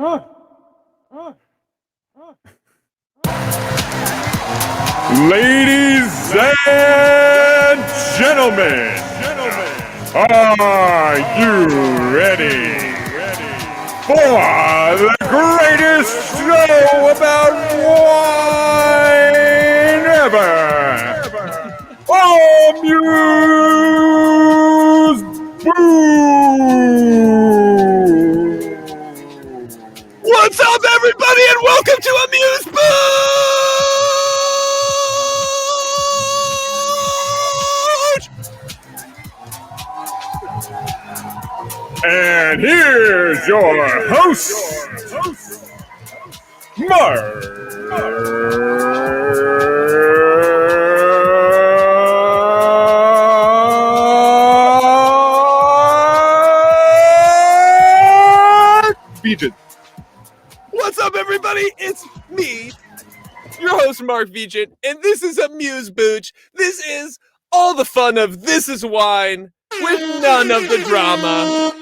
Ladies and gentlemen, are you ready for the greatest show about wine ever? Amuse Booch! What's up, everybody, and welcome to Amuse Booch! And here's your host, Vigeant. What's up, everybody? It's me, your host, Mark Vigeant, and this is Amuse Booch. This is all the fun of This Is Wine with none of the drama.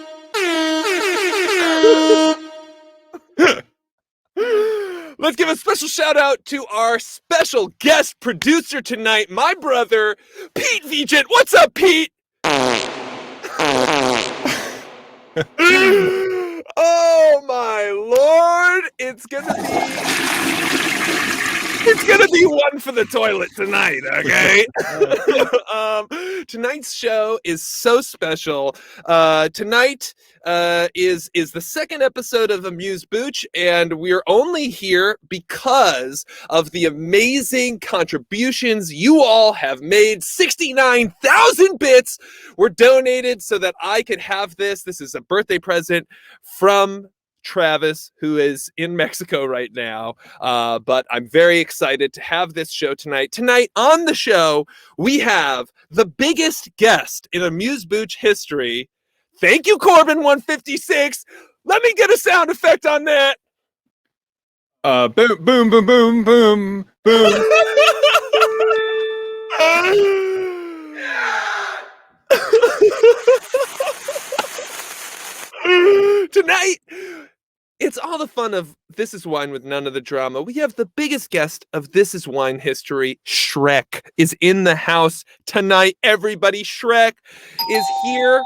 Let's give a special shout out to our special guest producer tonight, my brother, Pete Vigeant. What's up, Pete? Oh my lord, it's gonna be one for the toilet tonight, okay? Tonight's show is so special. Tonight is the second episode of Amuse Booch, and we're only here because of the amazing contributions you all have made. 69,000 bits were donated so that I could have this. This is a birthday present from Travis, who is in Mexico right now, but I'm very excited to have this show tonight. Tonight on the show, we have the biggest guest in Amuse Booch history. Thank you, Corbin156. Let me get a sound effect on that. Boom, boom, boom, boom, boom, boom. Tonight, it's all the fun of This Is Wine with none of the drama. We have the biggest guest of This Is Wine history. SHREK is in the house tonight. Everybody, SHREK is here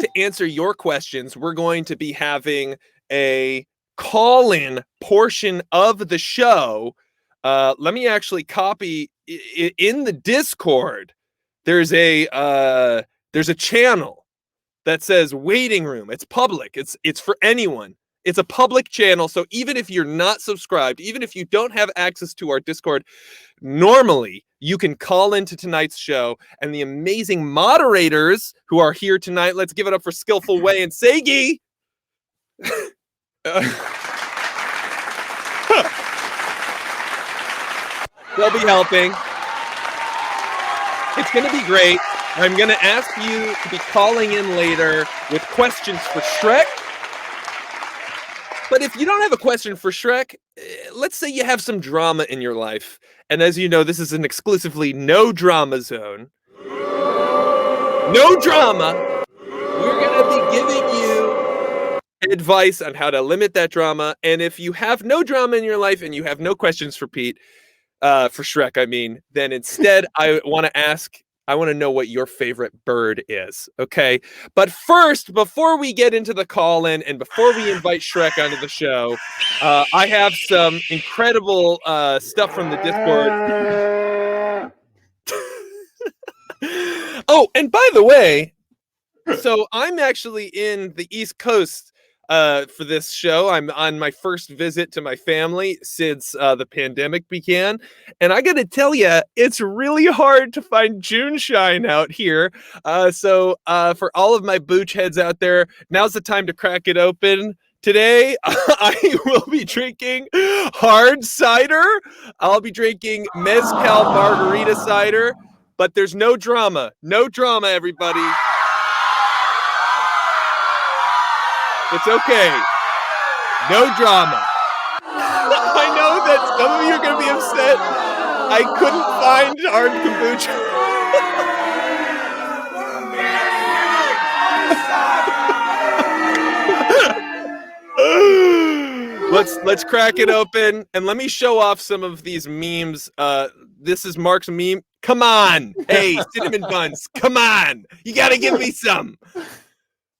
to answer your questions. We're going to be having a call-in portion of the show. Let me actually copy in the Discord. There's a channel that says waiting room. It's public. It's for anyone. It's a public channel. So even if you're not subscribed, even if you don't have access to our Discord, normally you can call into tonight's show, and the amazing moderators who are here tonight, let's give it up for Skillful Way and Sagi. They'll be helping. It's going to be great. I'm going to ask you to be calling in later with questions for SHREK. But if you don't have a question for SHREK, let's say you have some drama in your life. And as you know, this is an exclusively no drama zone. No drama. We're going to be giving you advice on how to limit that drama. And if you have no drama in your life and you have no questions for Pete, for SHREK, I mean, then instead I want to know what your favorite bird is, okay? But first, before we get into the call-in and before we invite SHREK onto the show, I have some incredible stuff from the Discord. Oh, and by the way, so I'm actually in the East Coast for this show. I'm on my first visit to my family since the pandemic began. And I got to tell you, it's really hard to find June shine out here. So for all of my Booch heads out there, now's the time to crack it open. Today, I will be drinking hard cider. I'll be drinking Mezcal margarita cider. But there's no drama. No drama, everybody. It's okay. No drama. I know that some of you are going to be upset. I couldn't find hard kombucha. Let's crack it open and let me show off some of these memes. This is Mark's meme. Come on, hey, cinnamon buns, come on, you gotta give me some.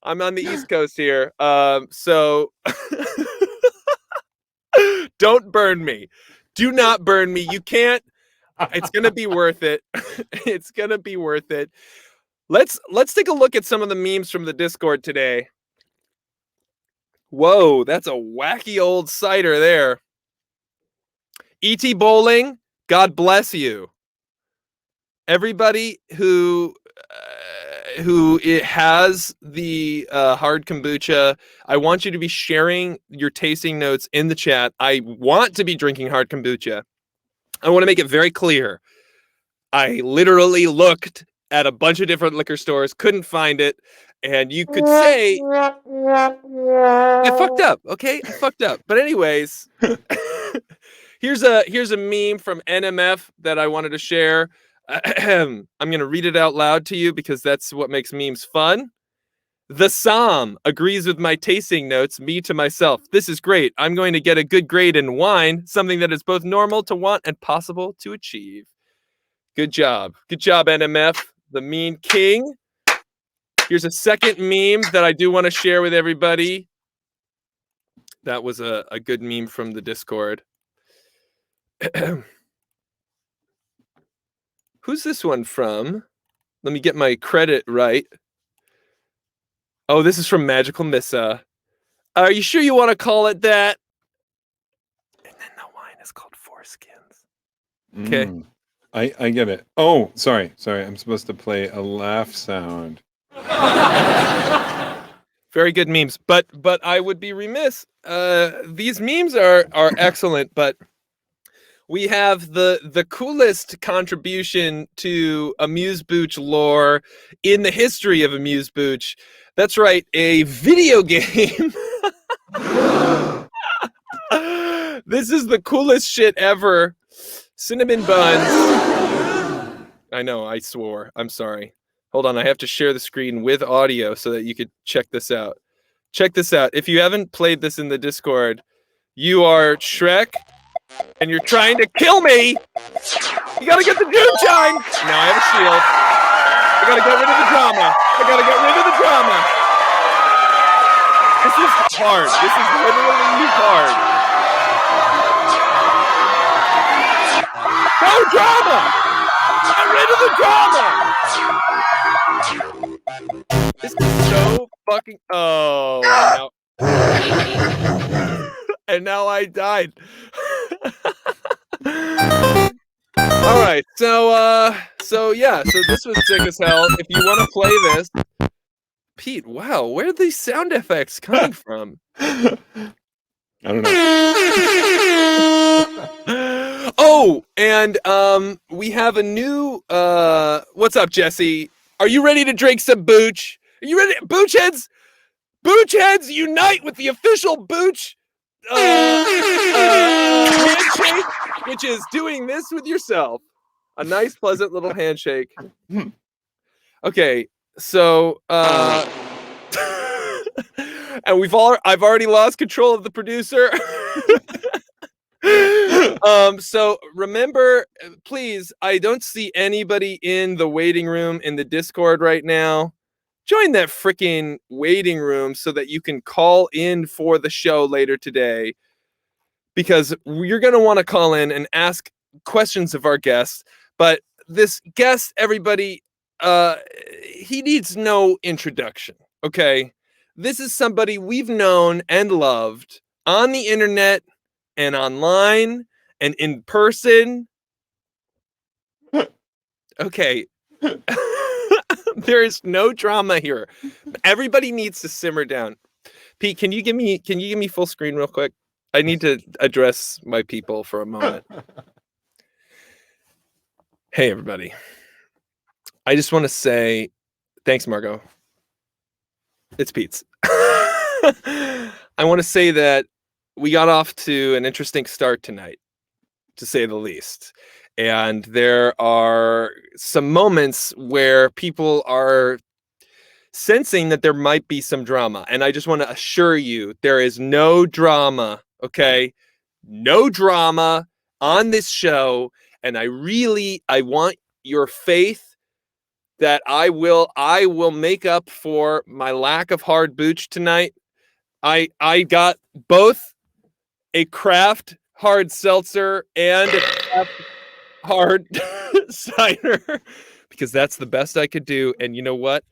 I'm on the East Coast here, so don't burn me. Do not burn me. You can't. It's gonna be worth it. It's gonna be worth it. Let's take a look at some of the memes from the Discord today. Whoa, that's a wacky old cider there. E.T. Bowling, God bless you. Everybody who it has the hard kombucha, I want you to be sharing your tasting notes in the chat. I want to be drinking hard kombucha. I want to make it very clear. I literally looked at a bunch of different liquor stores, couldn't find it, and you could say I fucked up. Okay, I fucked up. But anyways, here's a meme from NMF that I wanted to share. I'm gonna read it out loud to you because that's what makes memes fun. The Psalm agrees with my tasting notes, me to myself. This is great. I'm going to get a good grade in wine, something that is both normal to want and possible to achieve. Good job. Good job, NMF, the meme king. Here's a second meme that I do want to share with everybody. That was a good meme from the Discord. Who's this one from? Let me get my credit right. Oh, this is from Magical Missa. Are you sure you want to call it that? And then the wine is called Foreskins. Okay. I get it. Oh, sorry. I'm supposed to play a laugh sound. Very good memes, but I would be remiss. These memes are excellent, but we have the coolest contribution to Amuse Booch lore in the history of Amuse Booch. That's right, a video game. This is the coolest shit ever. Cinnamon buns. I know, I swore. I'm sorry. Hold on, I have to share the screen with audio so that you could check this out. Check this out. If you haven't played this in the Discord, you are SHREK, and you're trying to kill me. You gotta get the June chime. Now I have a shield. I gotta get rid of the drama. I gotta get rid of the drama. This is hard. This is literally hard. No drama! Get rid of the drama! This is so fucking... Oh, and now I died. All right, so yeah, so this was sick as hell. If you want to play this, Pete, wow, where are these sound effects coming from? I don't know. Oh, and we have a new what's up, Jesse? Are you ready to drink some Booch? Are you ready? Booch heads unite with the official Booch handshake, which is doing this with yourself. A nice, pleasant little handshake. Okay, so and I've already lost control of the producer. So remember, please, I don't see anybody in the waiting room in the Discord right now. Join that freaking waiting room so that you can call in for the show later today, because you're going to want to call in and ask questions of our guests. But this guest, everybody, he needs no introduction. Okay. This is somebody we've known and loved on the internet and online and in person. Okay. There is no drama here. Everybody needs to simmer down. Pete, can you give me full screen real quick? I need to address my people for a moment. Hey, everybody. I just want to say thanks, Margot. It's Pete's. I want to say that we got off to an interesting start tonight, to say the least. And there are some moments where people are sensing that there might be some drama. And I just want to assure you, there is no drama. Okay, no drama on this show, and I want your faith that I will make up for my lack of hard booch tonight. I got both a craft hard seltzer and a craft hard cider because that's the best I could do. And you know what?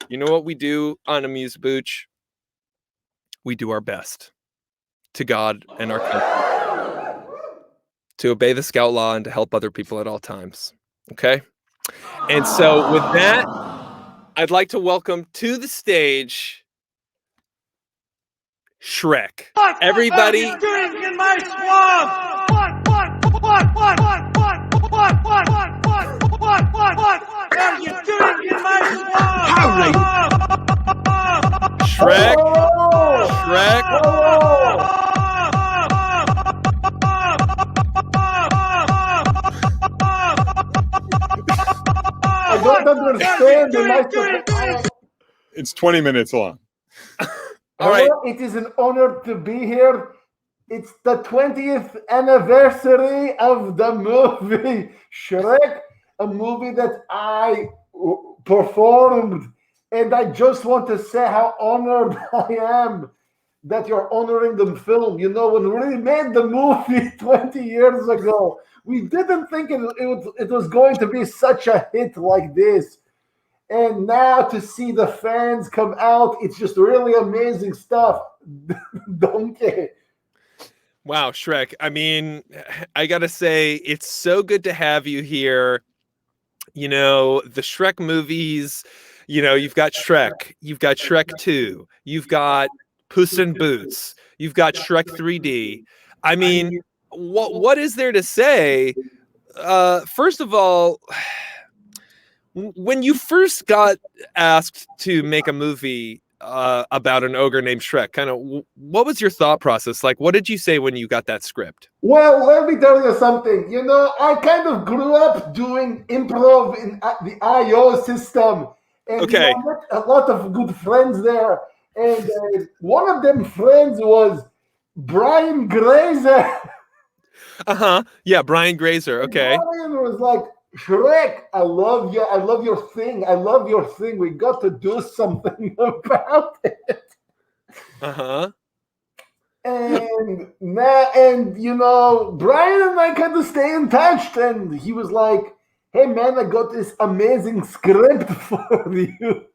You know what we do on Amuse Booch? We do our best to God and our country, to obey the scout law and to help other people at all times. Okay? And so with that, I'd like to welcome to the stage SHREK. Everybody, what are you doing in my swamp? What are you doing in my swamp? SHREK, SHREK. I don't understand the microphone. It's 20 minutes long. All right. It is an honor to be here. It's the 20th anniversary of the movie Shrek, a movie that I performed. And I just want to say how honored I am that you're honoring the film. You know, when we made the movie 20 years ago, we didn't think it was going to be such a hit like this. And now to see the fans come out, it's just really amazing stuff. Donkey. Wow, SHREK. I mean, I gotta say, it's so good to have you here. You know, the SHREK movies, you know, you've got SHREK, you've got SHREK 2, you've got Puss in Boots, you've got SHREK 3D. I mean, what is there to say? First of all, when you first got asked to make a movie about an ogre named SHREK, kind of what was your thought process? Like, what did you say when you got that script? Well, let me tell you something. You know, I kind of grew up doing improv in the IO system. And Okay. I met a lot of good friends there. And one of them friends was Brian Grazer. Uh-huh. Yeah, Brian Grazer. Okay. And Brian was like, SHREK, I love you. I love your thing. I love your thing. We got to do something about it. Uh-huh. And you know, Brian and I kind of stay in touch. And he was like, hey man, I got this amazing script for you.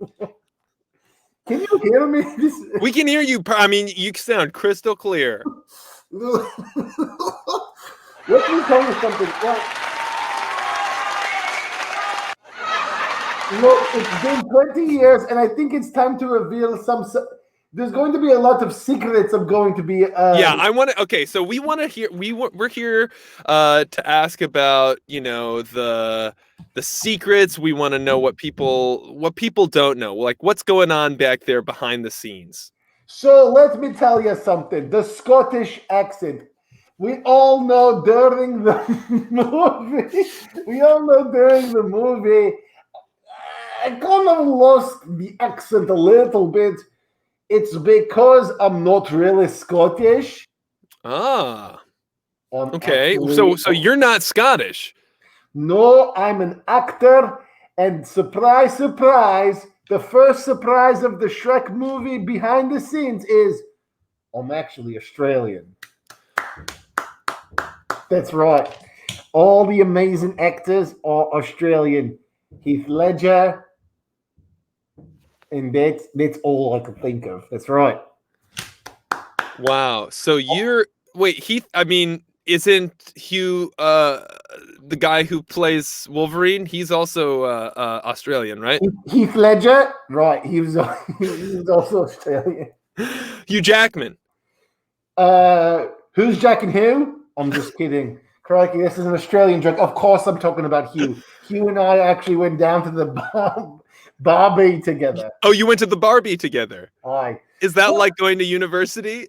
Can you hear me? We can hear you. I mean, you sound crystal clear. Let me tell you something. Look, it's been 20 years, and I think it's time to reveal some. There's going to be a lot of secrets. I'm going to be. Yeah, I want to. Okay, so we want to hear. We're here to ask about, you know, the secrets. We want to know what people don't know, like what's going on back there behind the scenes. So let me tell you something. The Scottish accent. We all know during the movie. I kind of lost the accent a little bit. It's because I'm not really Scottish. Ah. Okay. So you're not Scottish. No, I'm an actor. And surprise, surprise, the first surprise of the SHREK movie behind the scenes is I'm actually Australian. That's right. All the amazing actors are Australian. Heath Ledger. And that's all I could think of. That's right. Wow. So Heath, I mean, isn't Hugh the guy who plays Wolverine? He's also Australian, right? Heath Ledger? Right. He was also Australian. Hugh Jackman. Who's Jack and Hugh? I'm just kidding. Crikey, this is an Australian joke. Of course I'm talking about Hugh. Hugh and I actually went down to the Barbie together. Oh, you went to the Barbie together? Aye. Is that like going to university?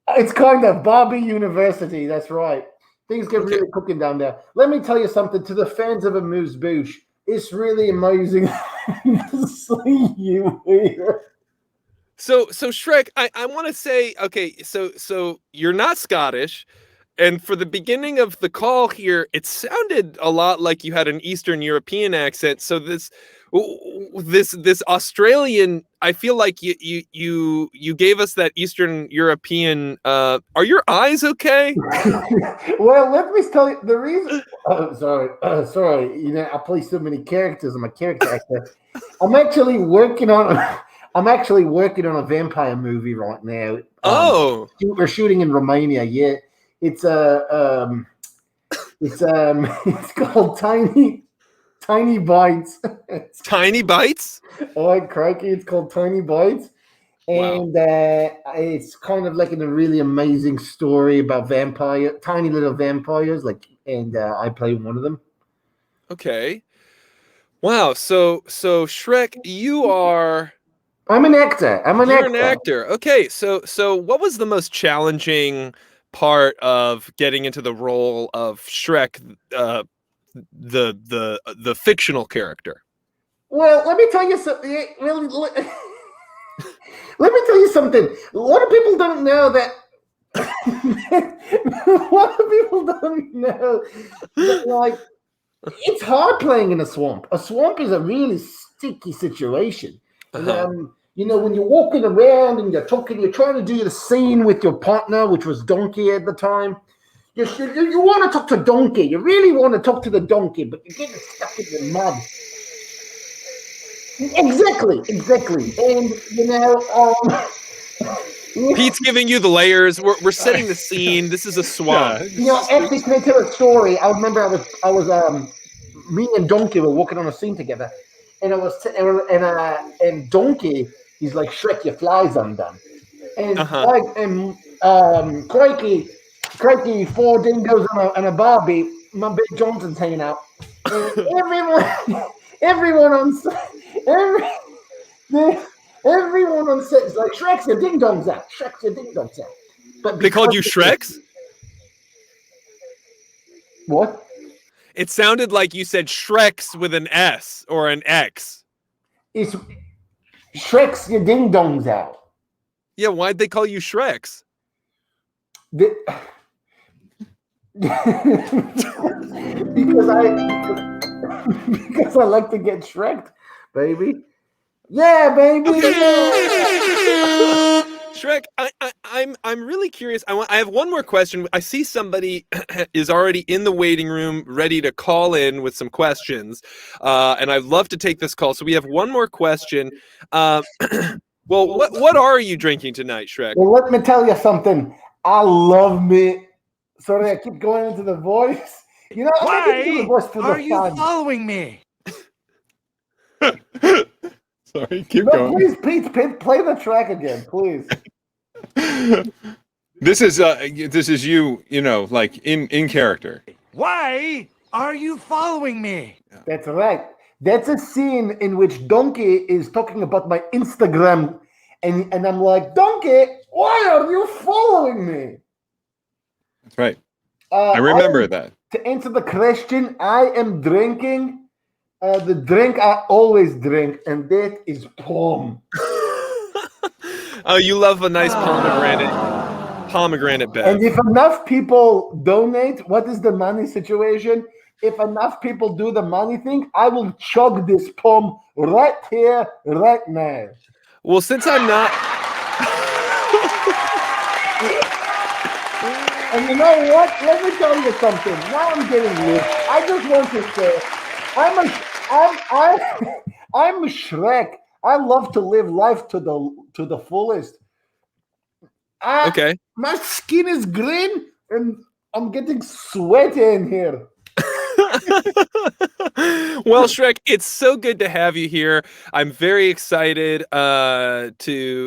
It's kind of Barbie University, that's right. Things get really cooking down there. Let me tell you something, to the fans of Amuse Booch, it's really amazing to see you here. So Shrek, I want to say, okay, so you're not Scottish, and for the beginning of the call here, it sounded a lot like you had an Eastern European accent. So this Australian, I feel like you gave us that Eastern European. Are your eyes okay? Well, let me tell you the reason. Oh, sorry. You know, I play so many characters. I'm a character actor. I'm actually working on. I'm actually working on a vampire movie right now. Oh, We're shooting in Romania. Yeah, it's it's called Tiny Bites. tiny bites. Oh, crikey! It's called Tiny Bites. Wow. And it's kind of like a really amazing story about tiny little vampires. And I play one of them. Okay. Wow. So Shrek, you are. I'm an actor. You're an actor. Okay, so what was the most challenging part of getting into the role of Shrek, the fictional character? Well, let me tell you something. Well, let me tell you something. A lot of people don't know that. A lot of people don't know that, like, it's hard playing in a swamp. A swamp is a really sticky situation. Uh-huh. You know, when you're walking around and you're trying to do the scene with your partner, which was Donkey at the time. You want to talk to Donkey. You really want to talk to the donkey, but you're getting stuck in the mud. Exactly. And, you know, Pete's giving you the layers. We're setting the scene. This is a swamp. Yeah. you know, actually, can I tell a story? I remember me and Donkey were working on a scene together, and and Donkey, he's like, Shrek, your flies undone, and Uh-huh. like, and crikey, four dingoes and a Barbie, my big Johnson's hanging out, and everyone on set, everyone on set is like, Shrek's your ding dongs out, but They called because you Shreks? what? It sounded like you said Shreks with an S or an X. It's Shrek's your ding dongs out. Yeah, why'd they call you Shreks? The- because I like to get Shreked, baby. Yeah, baby. Shrek, I'm really curious. I have one more question. I see somebody is already in the waiting room, ready to call in with some questions, and I'd love to take this call. So we have one more question. Well, what are you drinking tonight, Shrek? Well, let me tell you something. I love me. Sorry, I keep going into the voice. You know, I'm not going to do the Why voice for are the you fun. following me? Sorry, keep No, going. please, Pete, play the track again, please. This is you, like in character. Why are you following me? That's right. That's a scene in which Donkey is talking about my Instagram, and I'm like, Donkey, why are you following me? That's right. I remember that. To answer the question, I am drinking the drink I always drink, and that is plum. Oh, you love a nice pomegranate bev. And if enough people donate, what is the money situation? If enough people do the money thing, I will chug this plum right here, right now. Well, since I'm not. And you know what? Let me tell you something. Now I'm getting rich. I just want to say, I'm a Shrek. I love to live life to the fullest. Okay. My skin is green, and I'm getting sweaty in here. Well, Shrek, it's so good to have you here. I'm very excited to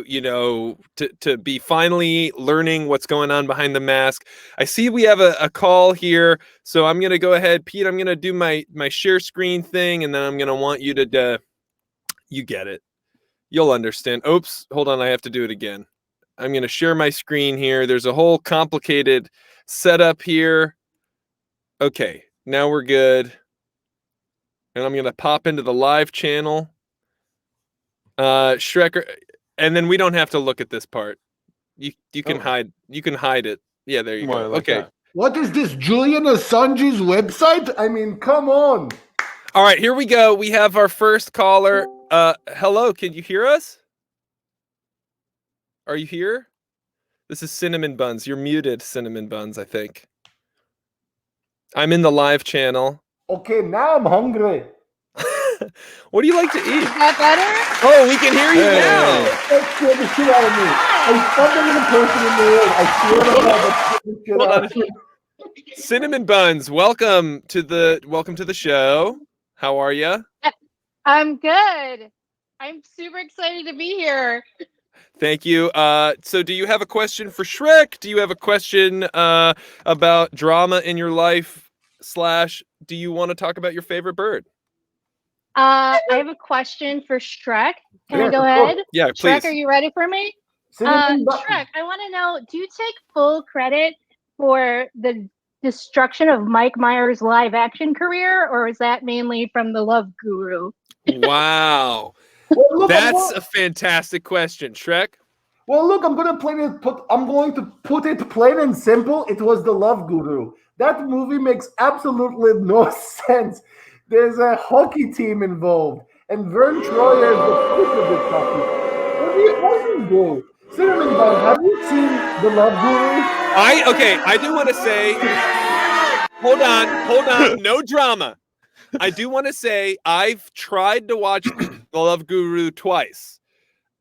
be finally learning what's going on behind the mask. I see we have a call here, so I'm gonna go ahead, Pete. I'm gonna do my share screen thing, and then I'm gonna want you to you get it. You'll understand. Oops, hold on, I have to do it again. I'm gonna share my screen here. There's a whole complicated setup here. Okay, now we're good. And I'm going to pop into the live channel. Shrek, and then we don't have to look at this part. You can Oh. hide it. Yeah, there you More go. like Okay. that. What is this, Julian Assange's website? I mean, come on. All right, here we go. We have our first caller. Hello, can you hear us? Are you here? This is Cinnamon Buns. You're muted, Cinnamon Buns, I think. I'm in the live channel. Okay, now I'm hungry. What do you like to eat? Is that better? Oh, we can hear you Hey. now. That scared the shit out of me. I stumbled in a person in the room. I swear to God, that scared the shit Hold out on. of me. Cinnamon Buns, welcome to the show. How are you? I'm good. I'm super excited to be here. Thank you. So do you have a question for SHREK? Do you have a question about drama in your life / do you want to talk about your favorite bird? I have a question for SHREK. Can I Yes, go of ahead? course. Yeah, SHREK, please. are you ready for me? Cinnamon bun. SHREK, I want to know, do you take full credit for the destruction of Mike Myers' live action career, or is that mainly from the Love Guru? Wow. Well, look, That's a fantastic question, SHREK. I'm going to put it plain and simple. It was the Love Guru. That movie makes absolutely no sense. There's a hockey team involved, and Vern Troyer is the coach of this hockey. What do you do? Cinnamon Bun, have you seen the Love Guru? I do want to say, hold on, no drama. I do want to say I've tried to watch The Love Guru twice,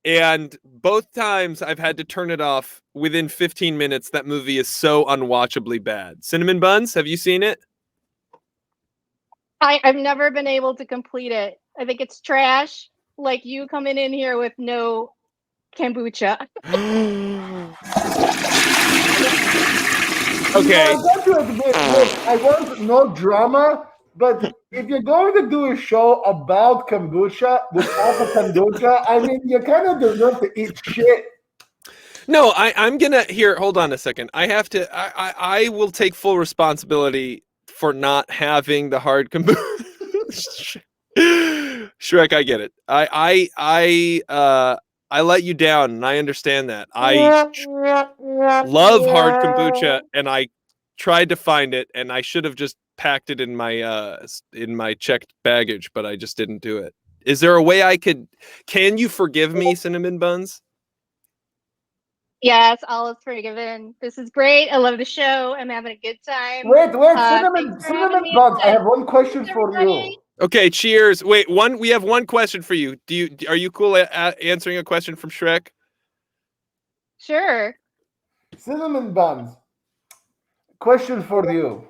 and both times I've had to turn it off within 15 minutes. That movie is so unwatchably bad. Cinnamon Buns, have you seen it? I've never been able to complete it. I think it's trash, like you coming in here with no kombucha. Okay. I got to admit, look, I want no drama, but if you're going to do a show about kombucha without the kombucha, I mean, you kind of deserve to eat shit. No, I'm gonna hold on a second. I will take full responsibility for not having the hard kombucha. SHREK, I get it. I let you down, and I understand that. I love hard kombucha, and I tried to find it, and I should have just packed it in my checked baggage, but I just didn't do it. Is there a way I could? Can you forgive me, Cinnamon Buns? Yes, all is forgiven. This is great. I love the show. I'm having a good time. Wait, Thanks for having Cinnamon me. Buns, I have one question Thanks, for everybody. you. Okay, cheers. Wait, we have one question for you. Are you cool at answering a question from SHREK? Sure. Cinnamon Buns, question for you.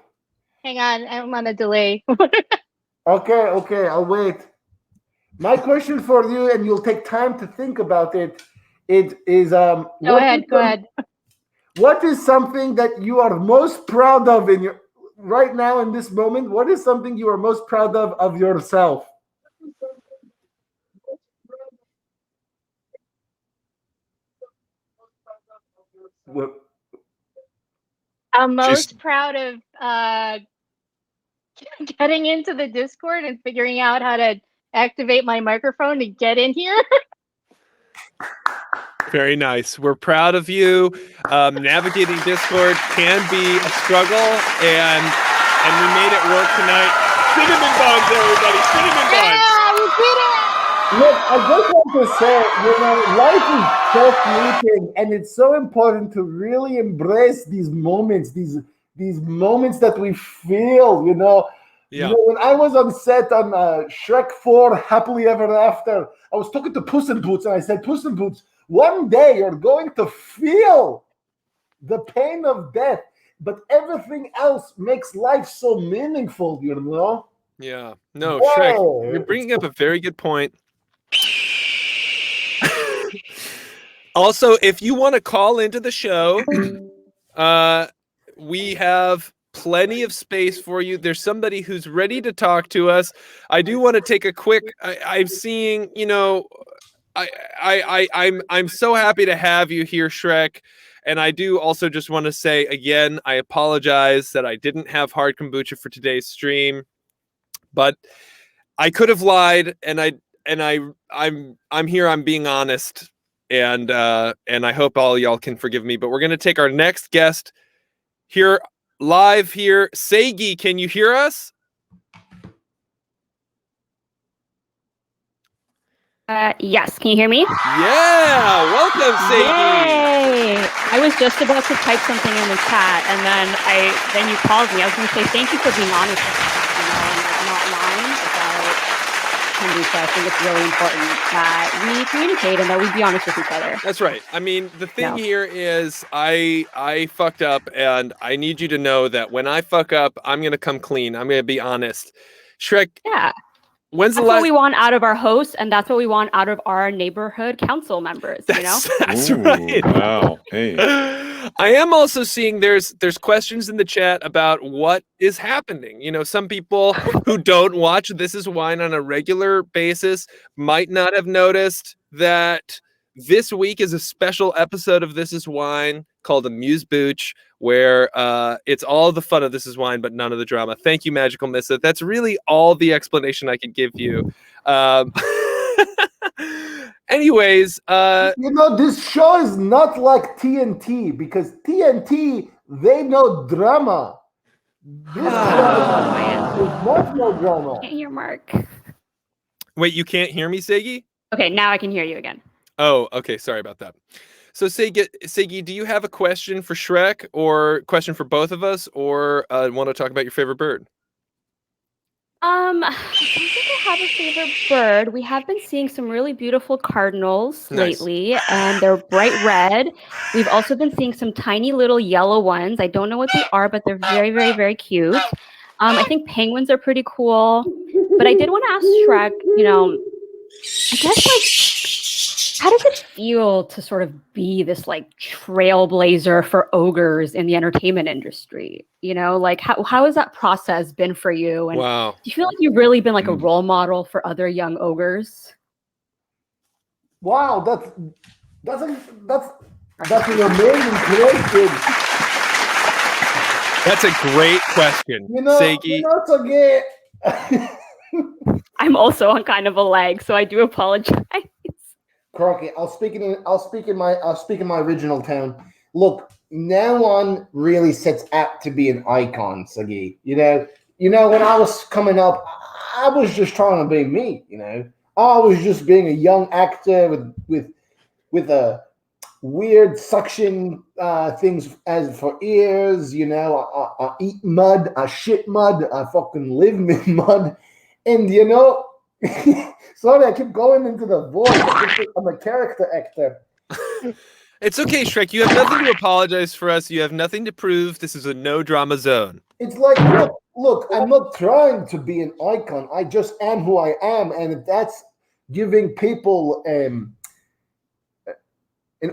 Hang on, I'm on a delay. Okay, I'll wait. My question for you, and you'll take time to think about it. It is Go ahead. what is something that you are most proud of in your right now in this moment? What is something you are most proud of yourself? What- I'm She's- most proud of getting into the Discord and figuring out how to activate my microphone to get in here. Very nice. We're proud of you. Navigating Discord can be a struggle, and we made it work tonight. Cinnamon Buns, everybody! Cinnamon Buns. Yeah, we did it! Look, I just want to say, life is just fleeting, and it's so important to really embrace these moments, these moments that we feel. Yeah. When I was on set on Shrek 4, Happily Ever After, I was talking to Puss in Boots, and I said, Puss in Boots, one day you're going to feel the pain of death, but everything else makes life so meaningful, Yeah. No, Whoa. SHREK, you're bringing up a very good point. Also, if you want to call into the show, we have plenty of space for you. There's somebody who's ready to talk to us. I do want to take a quick. I'm seeing, I'm so happy to have you here, SHREK. And I do also just want to say again, I apologize that I didn't have hard kombucha for today's stream, but I could have lied, and I'm here. I'm being honest. I hope all y'all can forgive me. But we're gonna take our next guest here live here. Seigi, can you hear us? Yes, can you hear me? Yeah, welcome, Seigi. Yay! I was just about to type something in the chat, and then you called me. I was going to say thank you for being honest with us, and not lying about Kombucha. I think it's really important that we communicate and that we be honest with each other. That's right. I mean, the thing here is I fucked up, and I need you to know that when I fuck up, I'm going to come clean. I'm going to be honest. SHREK. Yeah. When's that's what we want out of our hosts, and that's what we want out of our neighborhood council members. That's right. Wow. Hey. I am also seeing there's questions in the chat about what is happening. Some people who don't watch This Is Wine on a regular basis might not have noticed that this week is a special episode of This Is Wine called Amuse, Booch, where it's all the fun of This Is Wine, but none of the drama. Thank you, Magical Missa. That's really all the explanation I can give you. Anyways, this show is not like TNT, because TNT, they know drama. This show is not no drama. Can't hear Mark. Wait, you can't hear me, Seigi? Okay, now I can hear you again. Oh, okay. Sorry about that. So, Seigi, do you have a question for SHREK, or question for both of us, or want to talk about your favorite bird? I don't think I have a favorite bird. We have been seeing some really beautiful cardinals lately, and they're bright red. We've also been seeing some tiny little yellow ones. I don't know what they are, but they're very, very, very cute. I think penguins are pretty cool. But I did want to ask SHREK, I guess, how does it feel to sort of be this trailblazer for ogres in the entertainment industry? How has that process been for you? And wow. do you feel like you've really been a role model for other young ogres? Wow, that's an amazing question. That's a great question, Seigi. I'm also on kind of a lag, so I do apologize. Crocky, I'll speak in my original tone. Look, no one really sets out to be an icon, Sagi. When I was coming up, I was just trying to be me. I was just being a young actor with a weird suction things as for ears. I eat mud, I shit mud, I fucking live in mud, and sorry, I keep going into the voice. I'm a character actor. It's okay, SHREK. You have nothing to apologize for us. You have nothing to prove. This is a no drama zone. It's like, look, I'm not trying to be an icon. I just am who I am. And if that's giving people an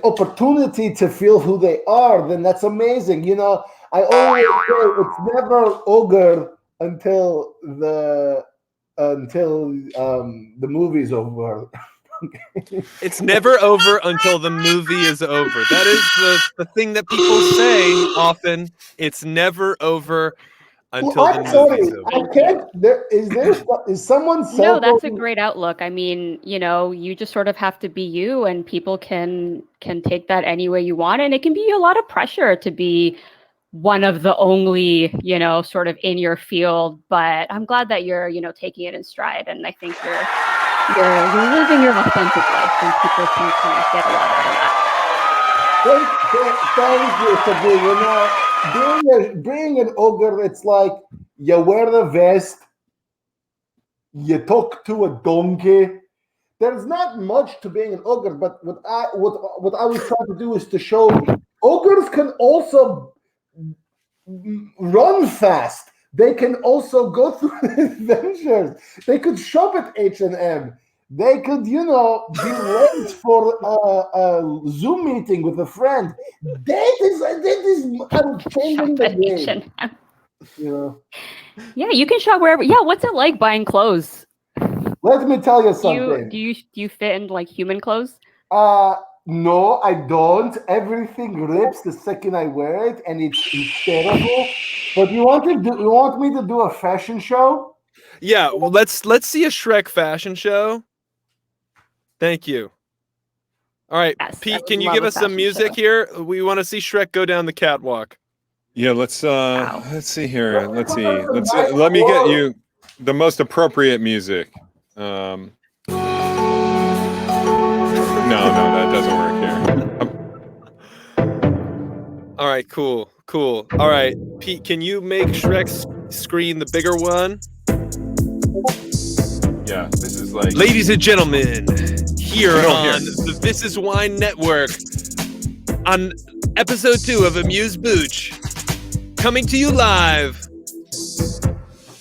opportunity to feel who they are, then that's amazing. I always say it's never ogre until the movie's over. It's never over until the movie is over. That is the thing that people say often. It's never over until the movie's over. I can't. Is someone? No, that's a great outlook. I mean, you just sort of have to be you, and people can take that any way you want, and it can be a lot of pressure to be one of the only, sort of in your field. But I'm glad that you're, taking it in stride, and I think you're living your authentic life, and people can kind of get a lot out of that. Thank you, being an ogre, it's like you wear the vest, you talk to a donkey. There's not much to being an ogre, but what I was trying to do is to show ogres can also run fast. They can also go through adventures. They could shop at H&M. They could, be late for a Zoom meeting with a friend. That is I'm changing the game. Yeah, you can shop wherever. Yeah, what's it like buying clothes? Let me tell you something. Do you fit in human clothes? No, I don't. Everything rips the second I wear it, and it's terrible. But you want me to do a fashion show? Yeah, well, let's see a SHREK fashion show. Thank you. All right, Yes, I Pete, would can you love give a us some fashion music show. here? We want to see Shrek go down the catwalk. Yeah, let's see here. Let me get Whoa. you the most appropriate music. No, that doesn't work here. All right, cool. All right, Pete, can you make Shrek's screen the bigger one? Yeah, this is like Ladies and gentlemen, here No, on here. the This Is Wine Network, on episode 2 of Amuse Booch, coming to you live,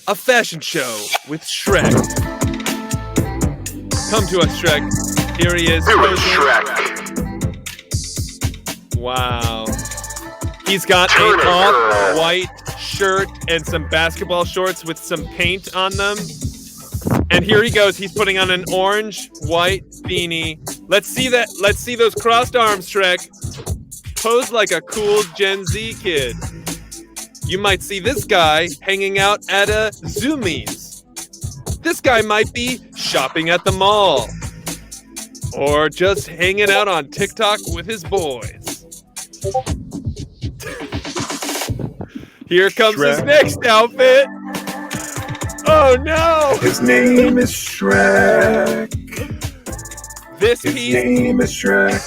a fashion show with Shrek. Come to us, Shrek. Here he is. Wow. He's got an off-white shirt and some basketball shorts with some paint on them. And here he goes. He's putting on an orange-white beanie. Let's see that. Let's see those crossed arms, Shrek. Pose like a cool Gen Z kid. You might see this guy hanging out at a Zoomies. This guy might be shopping at the mall. Or just hanging out on TikTok with his boys. Here comes his Shrek. next outfit. Oh no! His name is Shrek. This His piece. name is Shrek.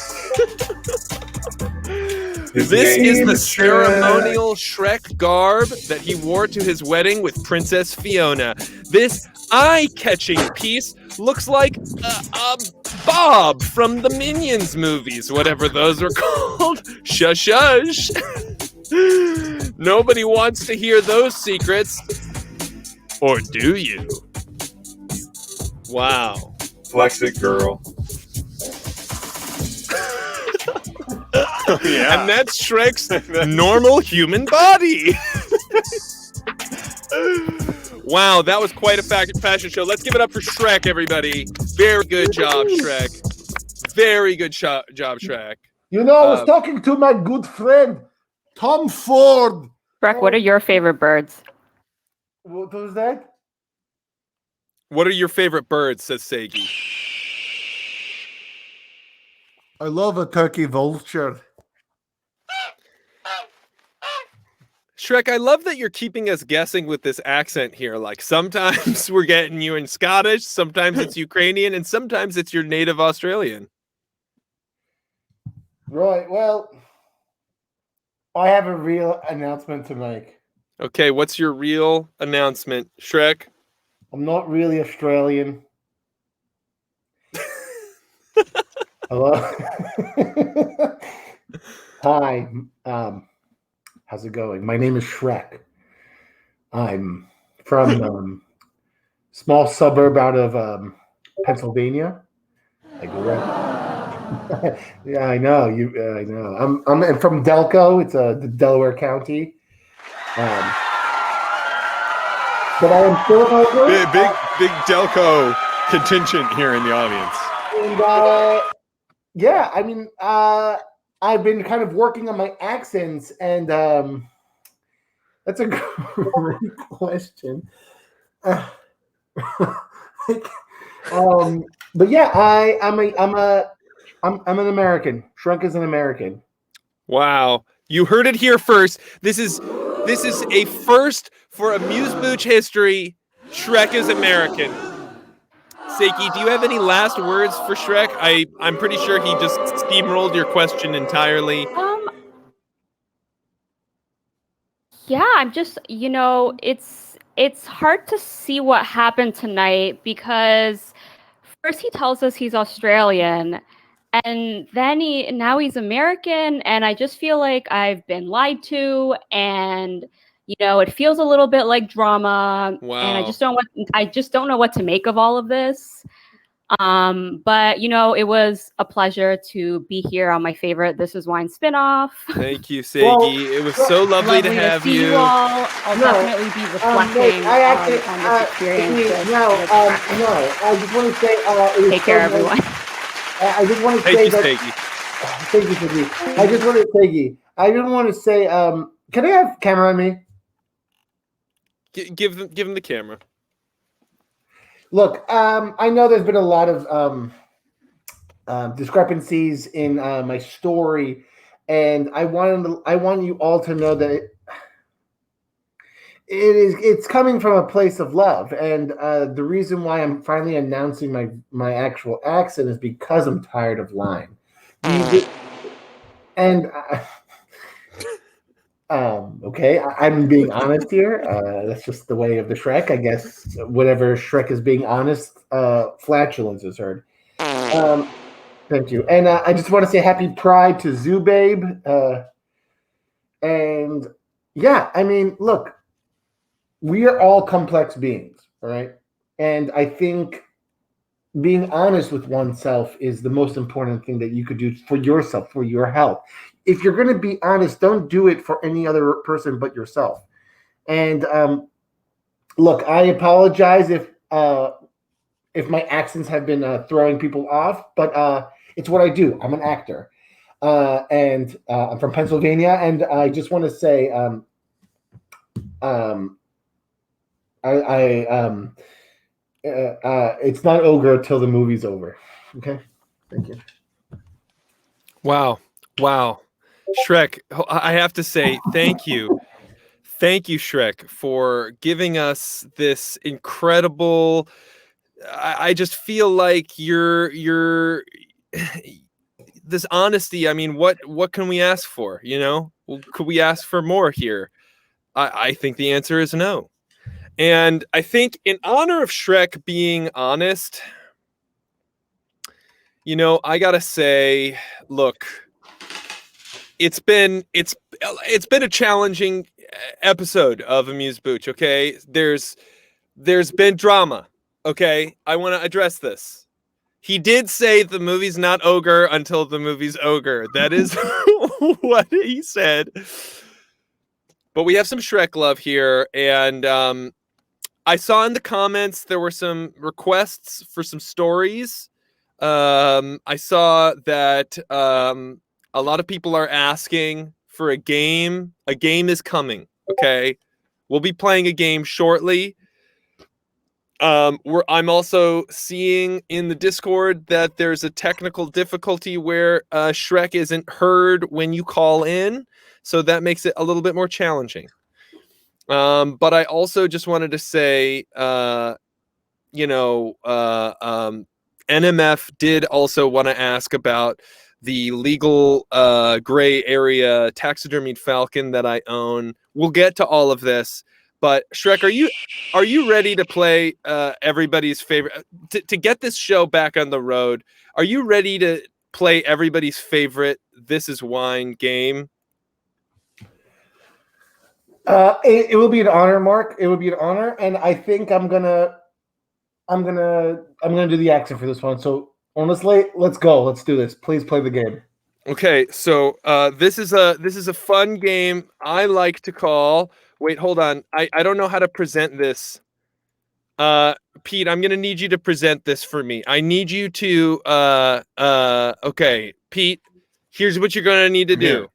His This is name the Shrek. ceremonial Shrek garb that he wore to his wedding with Princess Fiona. This eye-catching piece looks like Bob from the Minions movies, whatever those are called. Shush, shush. Nobody wants to hear those secrets. Or do you? Wow. Flex it, girl. Yeah. And that's Shrek's normal human body. Wow, that was quite a fashion show. Let's give it up for Shrek, everybody. Very good job, Shrek. Very good job, Shrek. You know, I was talking to my good friend, Tom Ford. Shrek, what are your favorite birds? What was that? What are your favorite birds, says Sagi. I love a turkey vulture. Shrek, I love that you're keeping us guessing with this accent here. Like, sometimes we're getting you in Scottish, sometimes it's Ukrainian, and sometimes it's your native Australian. Right, well, I have a real announcement to make. Okay, what's your real announcement, Shrek? I'm not really Australian. Hello? Hi, how's it going? My name is Shrek. I'm from small suburb out of Pennsylvania. I grew up. Yeah, I know. I know. I'm from Delco. It's the Delaware County. But I am still over. Big Delco contingent here in the audience. And yeah, I mean, I've been kind of working on my accents, and that's a great question. But yeah, I'm an American. Shrek is an American. Wow. You heard it here first. This is a first for Amuse Booch history. Shrek is American. Seiki, do you have any last words for Shrek? I'm pretty sure he just steamrolled your question entirely. Yeah, I'm just, it's hard to see what happened tonight because first he tells us he's Australian and then now he's American, and I just feel like I've been lied to, and it feels a little bit like drama. Wow. And I just don't know what to make of all of this. But it was a pleasure to be here on my favorite This Is Wine spinoff. Thank you, Seiki. It was so lovely to have see you all. I'll definitely be reflecting on this experience. I just want to say, take care, everyone. I just want to Thank say you, that. Seiki. Thank you, Seiki. I just want to say, I didn't want to say. Can I have camera on me? Give him the camera. Look, I know there's been a lot of discrepancies in my story, and I want you all to know that it's coming from a place of love, and the reason why I'm finally announcing my actual accent is because I'm tired of lying. And okay, I'm being honest here. That's just the way of the Shrek, I guess. Whatever Shrek is being honest, flatulence is heard. Thank you, and I just want to say happy Pride to Zoo Babe. And yeah, I mean, look, we are all complex beings, all right? And I think being honest with oneself is the most important thing that you could do for yourself, for your health. If you're going to be honest, don't do it for any other person but yourself. And look, I apologize if my accents have been throwing people off, but it's what I do. I'm an actor, and I'm from Pennsylvania, and I just want to say, it's not ogre till the movie's over. Okay, thank you. Wow. Shrek, I have to say thank you. Thank you, Shrek, for giving us this incredible. I just feel like you're this honesty. I mean, what can we ask for? You know, could we ask for more here? I think the answer is no. And I think in honor of Shrek being honest, you know, I gotta say, look, it's been a challenging episode of Amuse Booch. Okay, there's been drama. Okay, I want to address this. He did say the movie's not ogre until the movie's ogre. That is what he said. But we have some Shrek love here, and I saw in the comments there were some requests for some stories. I saw that a lot of people are asking for a game. A game is coming. Okay, we'll be playing a game shortly. I'm also seeing in the Discord that there's a technical difficulty where Shrek isn't heard when you call in, so that makes it a little bit more challenging. But I also just wanted to say, NMF did also want to ask about the legal gray area taxidermied falcon that I own. We'll get to all of this. But Shrek, are you ready to play everybody's favorite to get this show back on the road? Are you ready to play everybody's favorite This Is Wine game? It will be an honor, Mark. It would be an honor, and I think I'm gonna do the accent for this one. So honestly, let's go. Let's do this. Please play the game. Okay, so this is a fun game I like to call. Wait, hold on. I don't know how to present this. Pete, I'm gonna need you to present this for me. I need you to okay, Pete, here's what you're gonna need to do.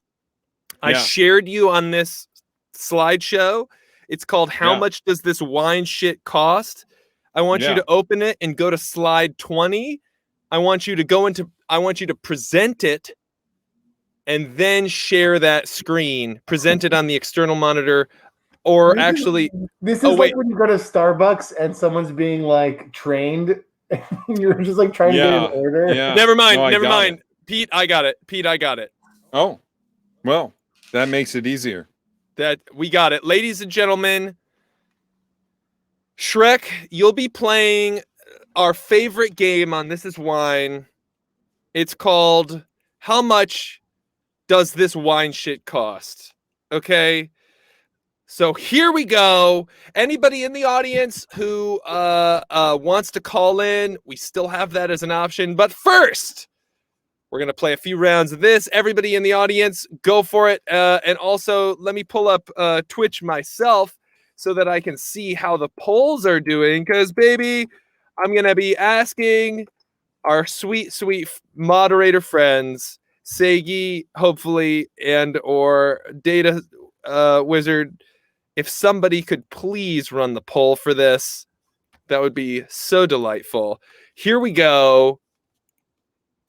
I shared you on this slideshow. It's called How Much Does This Wine Shit Cost? I want you to open it and go to slide 20. I want you to present it and then share that screen, present it on the external monitor, or this is like when you go to Starbucks and someone's being like trained, and you're just like trying to get an order. Yeah. Never mind. No, Never mind. Pete, I got it. Oh, well, that makes it easier. That we got it. Ladies and gentlemen, Shrek, you'll be playing our favorite game on This Is Wine. It's called How Much Does This Wine Shit Cost? Okay. So here we go. Anybody in the audience who wants to call in, we still have that as an option. But first, we're going to play a few rounds of this. Everybody in the audience, go for it. And also, let me pull up Twitch myself so that I can see how the polls are doing. Because, baby, I'm going to be asking our sweet, sweet moderator friends, Segi, hopefully, and or Data Wizard, if somebody could please run the poll for this, that would be so delightful. Here we go.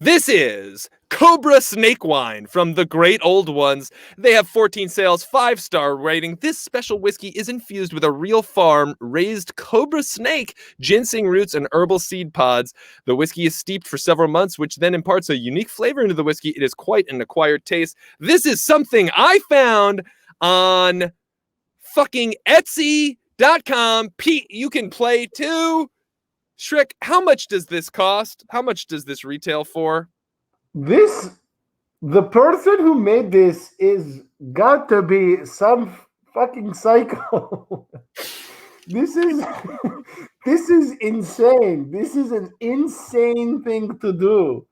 This is Cobra Snake Wine from the Great Old Ones. They have 14 sales, 5-star rating. This special whiskey is infused with a real farm raised cobra snake, ginseng roots, and herbal seed pods. The whiskey is steeped for several months, which then imparts a unique flavor into the whiskey. It is quite an acquired taste. This is something I found on fucking Etsy.com. Pete, you can play too. SHREK, how much does this cost? How much does this retail for? The person who made this is got to be some fucking psycho. This is insane. This is an insane thing to do.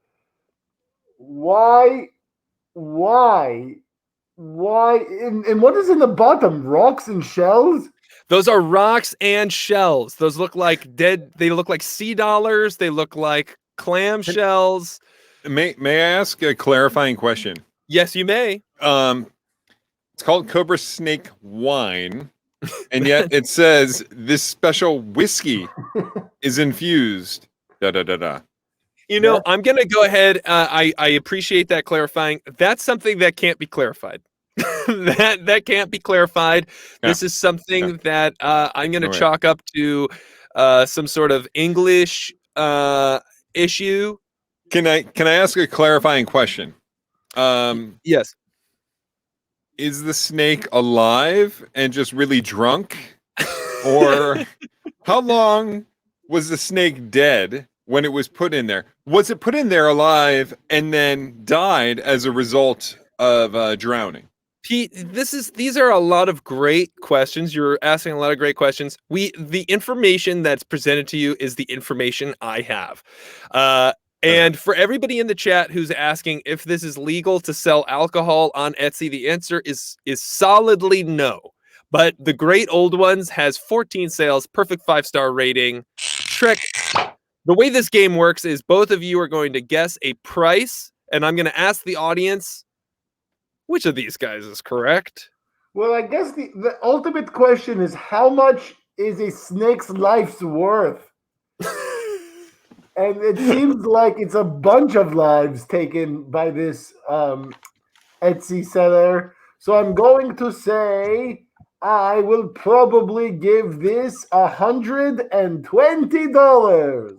Why? And what is in the bottom? Rocks and shells? Those are rocks and shells. Those look like they look like sea dollars. They look like clam shells. May I ask a clarifying question? Yes, you may. It's called Cobra Snake Wine, and yet it says this special whiskey is infused. Da da da da. You know, I'm gonna go ahead. I appreciate that clarifying. That's something that can't be clarified. that can't be clarified. Yeah. This is something that I'm going to All right. chalk up to some sort of English issue. Can I ask a clarifying question? Yes. Is the snake alive and just really drunk? Or how long was the snake dead when it was put in there? Was it put in there alive and then died as a result of drowning? Pete, these are a lot of great questions. You're asking a lot of great questions. The information that's presented to you is the information I have. And for everybody in the chat who's asking if this is legal to sell alcohol on Etsy, the answer is solidly no. But the Great Old Ones has 14 sales, perfect 5-star rating. SHREK, the way this game works is both of you are going to guess a price, and I'm going to ask the audience which of these guys is correct. Well, I guess the ultimate question is how much is a snake's life's worth? And it seems like it's a bunch of lives taken by this Etsy seller. So I'm going to say I will probably give this $120.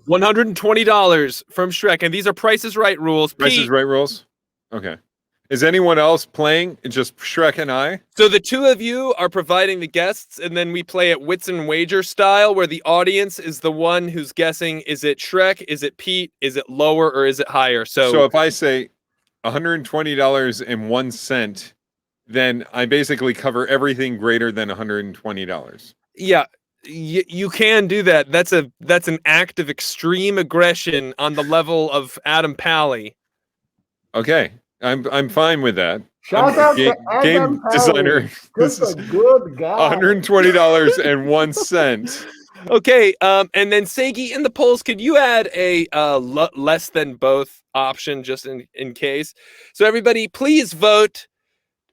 $120 from SHREK, and these are Price is Right rules. Price is Right rules? Okay. Is anyone else playing? Just SHREK and I? So the two of you are providing the guests, and then we play it Wits and Wager style, where the audience is the one who's guessing, is it SHREK, is it Pete, is it lower, or is it higher? So if I say $120.01, then I basically cover everything greater than $120. Yeah, you can do that. That's an act of extreme aggression on the level of Adam Pally. Okay. I'm fine with that. Shout out to game Adam designer. Pally. This Just is a good guy. $120.01. Okay, and then Seigi, in the polls, could you add a less than both option just in case? So everybody, please vote.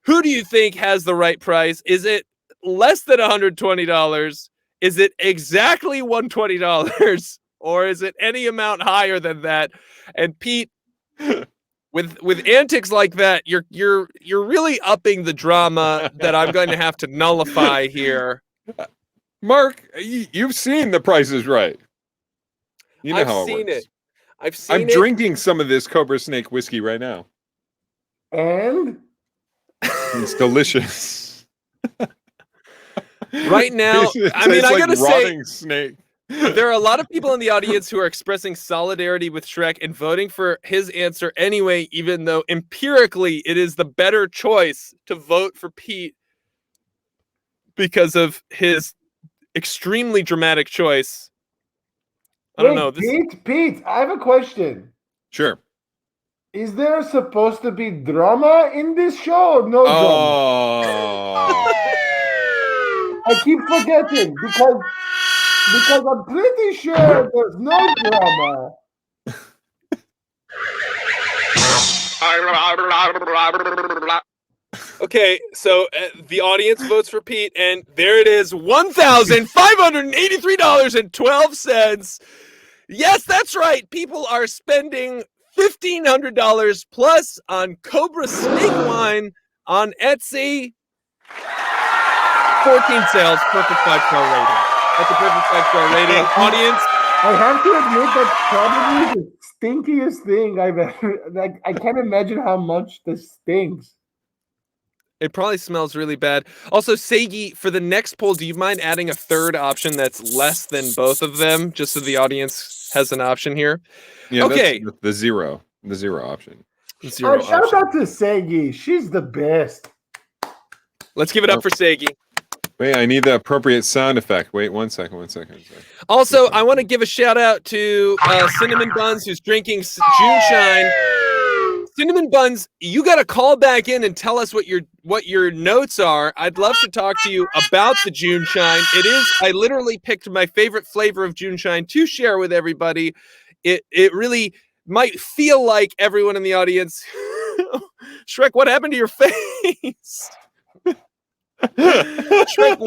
Who do you think has the right price? Is it less than $120? Is it exactly $120? Or is it any amount higher than that? And Pete, with antics like that, you're really upping the drama that I'm going to have to nullify here. Mark, you've seen The Price is Right. You know how it works. I've seen it. I'm drinking some of this Cobra Snake whiskey right now. And It's delicious. Right now, I mean, I gotta say, snake. there are a lot of people in the audience who are expressing solidarity with SHREK and voting for his answer anyway, even though empirically it is the better choice to vote for Pete because of his extremely dramatic choice. I don't know. Pete, I have a question. Sure. Is there supposed to be drama in this show or no drama? I keep forgetting because I'm pretty sure there's no drama. Okay, so the audience votes for Pete, and there it is, $1,583.12. Yes, that's right. People are spending $1,500 plus on Cobra Snake Wine on Etsy. 14 sales, perfect 5-star rating. That's a perfect 5-star rating. Audience, I have to admit that's probably the stinkiest thing I've ever. Like, I can't imagine how much this stinks. it probably smells really bad. Also, Seigi, for the next poll, do you mind adding a third option that's less than both of them, just so the audience has an option here? Yeah, Okay. that's the zero option. Zero Shout option. out to Seigi. She's the best. Let's give it up for Seigi. Wait, I need the appropriate sound effect. Wait, one second. Also, I want to give a shout out to Cinnamon Buns, who's drinking June Shine. Cinnamon Buns, you got to call back in and tell us what your notes are. I'd love to talk to you about the June Shine. I literally picked my favorite flavor of June Shine to share with everybody. It really might feel like everyone in the audience. SHREK, what happened to your face? SHREK,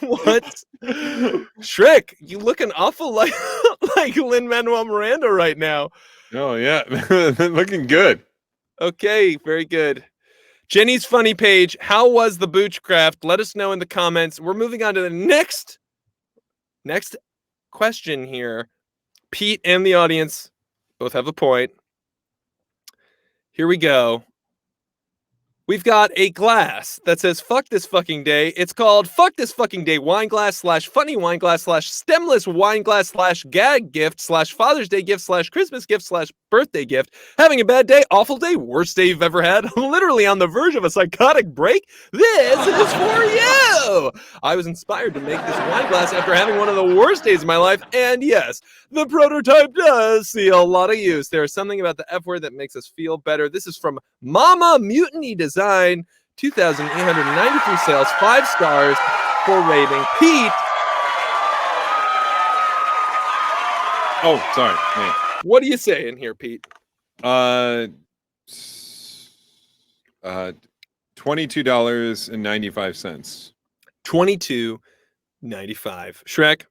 what? SHREK, you looking awful like Lin-Manuel Miranda right now. Oh yeah, looking good. Okay, very good. Jenny's funny page. How was the Booch craft? Let us know in the comments. We're moving on to the next question here. Pete and the audience both have a point. Here we go. We've got a glass that says, fuck this fucking day. It's called Fuck This Fucking Day Wine Glass / Funny Wine Glass / Stemless Wine Glass / Gag Gift / Father's Day Gift / Christmas Gift / Birthday Gift. Having a bad day, awful day, worst day you've ever had, literally on the verge of a psychotic break. This is for you. I was inspired to make this wine glass after having one of the worst days of my life. And yes, the prototype does see a lot of use. There is something about the F word that makes us feel better. This is from Mama Mutiny Design, 2,893 sales, 5 stars for rating. Pete. Oh, sorry. Man. What are you saying here, Pete? $22.95. $22.95. SHREK.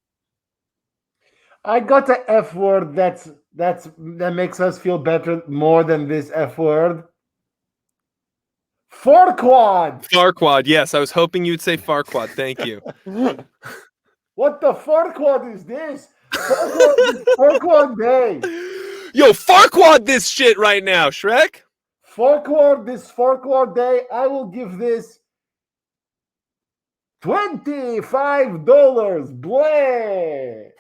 I got the F word that makes us feel better more than this F word. Farquad. Farquad. Yes, I was hoping you'd say Farquad. Thank you. What the Farquad is this? Farquad Day. Yo, Farquad this shit right now, SHREK. Farquad Day, I will give this $25. Bleh.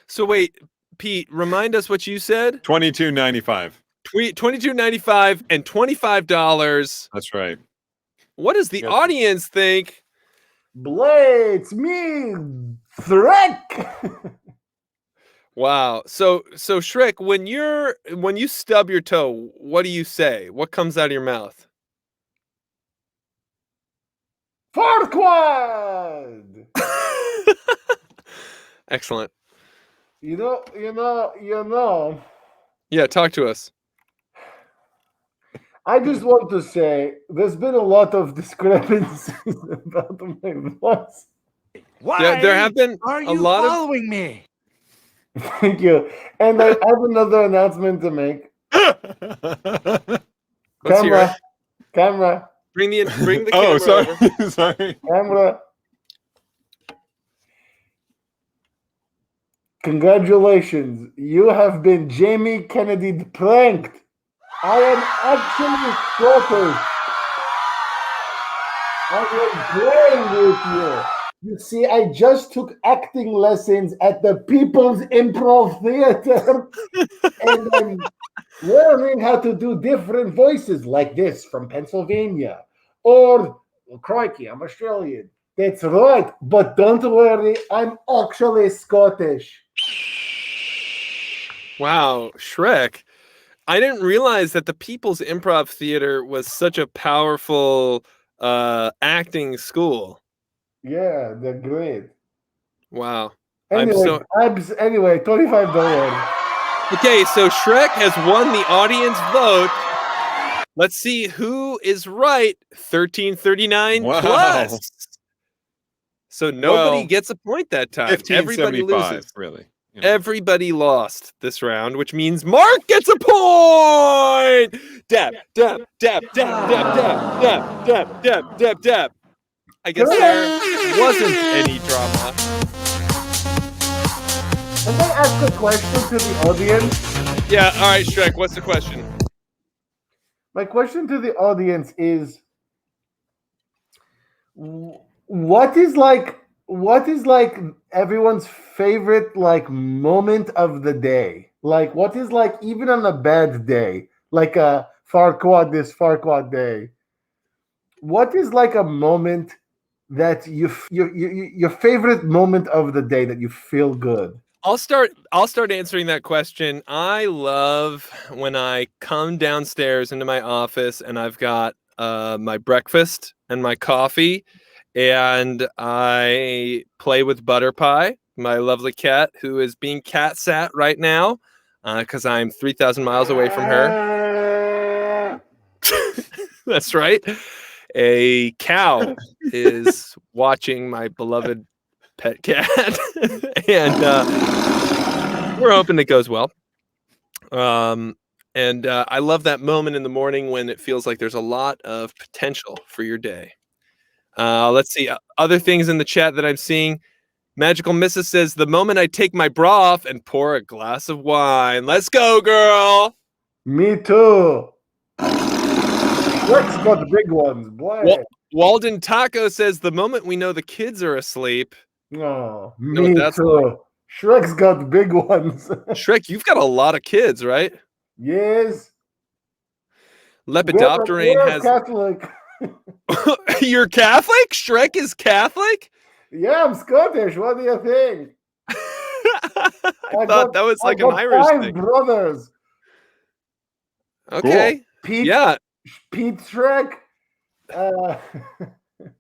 So wait, Pete, remind us what you said. $22.95. $22.95 and $25. That's right. What does the audience think? Bleh, it's me, SHREK. Wow. So SHREK, when you stub your toe, what do you say? What comes out of your mouth? Farquad. Excellent. You know. Yeah, talk to us. I just want to say there's been a lot of discrepancies about my voice. Why There have been are a you lot following me? Thank you. And I have another announcement to make. Let's hear it. Camera. Bring the camera Oh, sorry. over. Sorry. Camera. Congratulations. You have been Jamie Kennedy pranked. I am actually Scottish. I am playing with you. You see, I just took acting lessons at the People's Improv Theater, and I'm learning how to do different voices like this from Pennsylvania. Or, well, crikey, I'm Australian. That's right, but don't worry, I'm actually Scottish. Wow, SHREK. I didn't realize that the People's Improv Theater was such a powerful acting school. Yeah, they're great. Wow. Anyway, anyway, $25. Okay, so SHREK has won the audience vote. Let's see who is right. 1339 Wow. plus. So nobody gets a point that time. Everybody 15.75, loses. really. Everybody lost this round, which means Mark gets a point. Dab, dab, dab, dab, dab, dab, dab, dab, dab, dab, dab. I guess there wasn't any drama. Can I ask a question to the audience? Yeah, all right, Shrek, what's the question? My question to the audience is, what is like everyone's favorite like moment of the day? Like, what is like, even on a bad day, like a Farquaad day, what is like a moment that your favorite moment of the day that you feel good? I'll start answering that question. I love when I come downstairs into my office and I've got my breakfast and my coffee, and I play with Butterpie, my lovely cat, who is being cat sat right now because I'm 3,000 miles away from her. That's right. A cow is watching my beloved pet cat, and we're hoping it goes well. And I love that moment in the morning when it feels like there's a lot of potential for your day. Let's see other things in the chat that I'm seeing. Magical Mrs. says, the moment I take my bra off and pour a glass of wine. Let's go, girl. Me too. Shrek's got big ones, boy. Walden Taco says, the moment we know the kids are asleep. Oh, You know me what that's too. like? Shrek's got big ones. Shrek, you've got a lot of kids, right? Yes. Lepidopterane We're has. Catholic. You're Catholic? Shrek is Catholic? Yeah, I'm Scottish. What do you think? I thought that was like an Irish 5 thing. brothers. Okay. Pete, Yeah. Pete Shrek.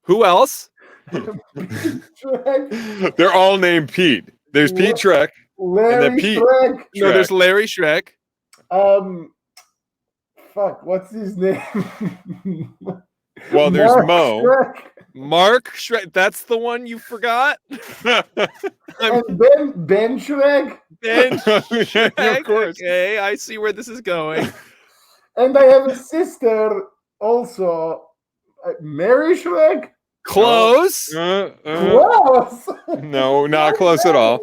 Who else? Shrek. They're all named Pete. There's Pete Shrek. Larry then Pete. Shrek. No, there's Larry Shrek. Fuck, what's his name? Well, there's Mark Mo. Shrek. Mark Shrek. That's the one you forgot? And Ben Shrek. Ben Shrek. Of course. Okay, I see where this is going. And I have a sister also, Mary Shrek. Close. Close. No, not close at all.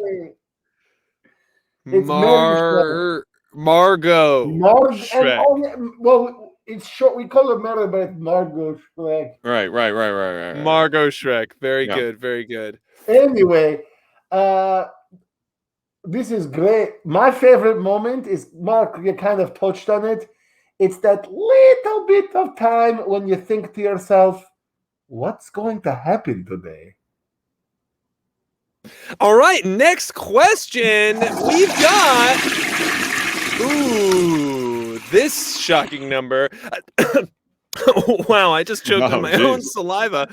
It's Mary Margot Shrek. Well, it's short. We call her Mary, but it's Margot Shrek. Right. Margot Shrek. Very Yeah. good. Very good. Anyway, this is great. My favorite moment is, Mark, you kind of touched on it. It's that little bit of time when you think to yourself, what's going to happen today? All right, next question. We've got this shocking number. Wow, I just choked on my own saliva.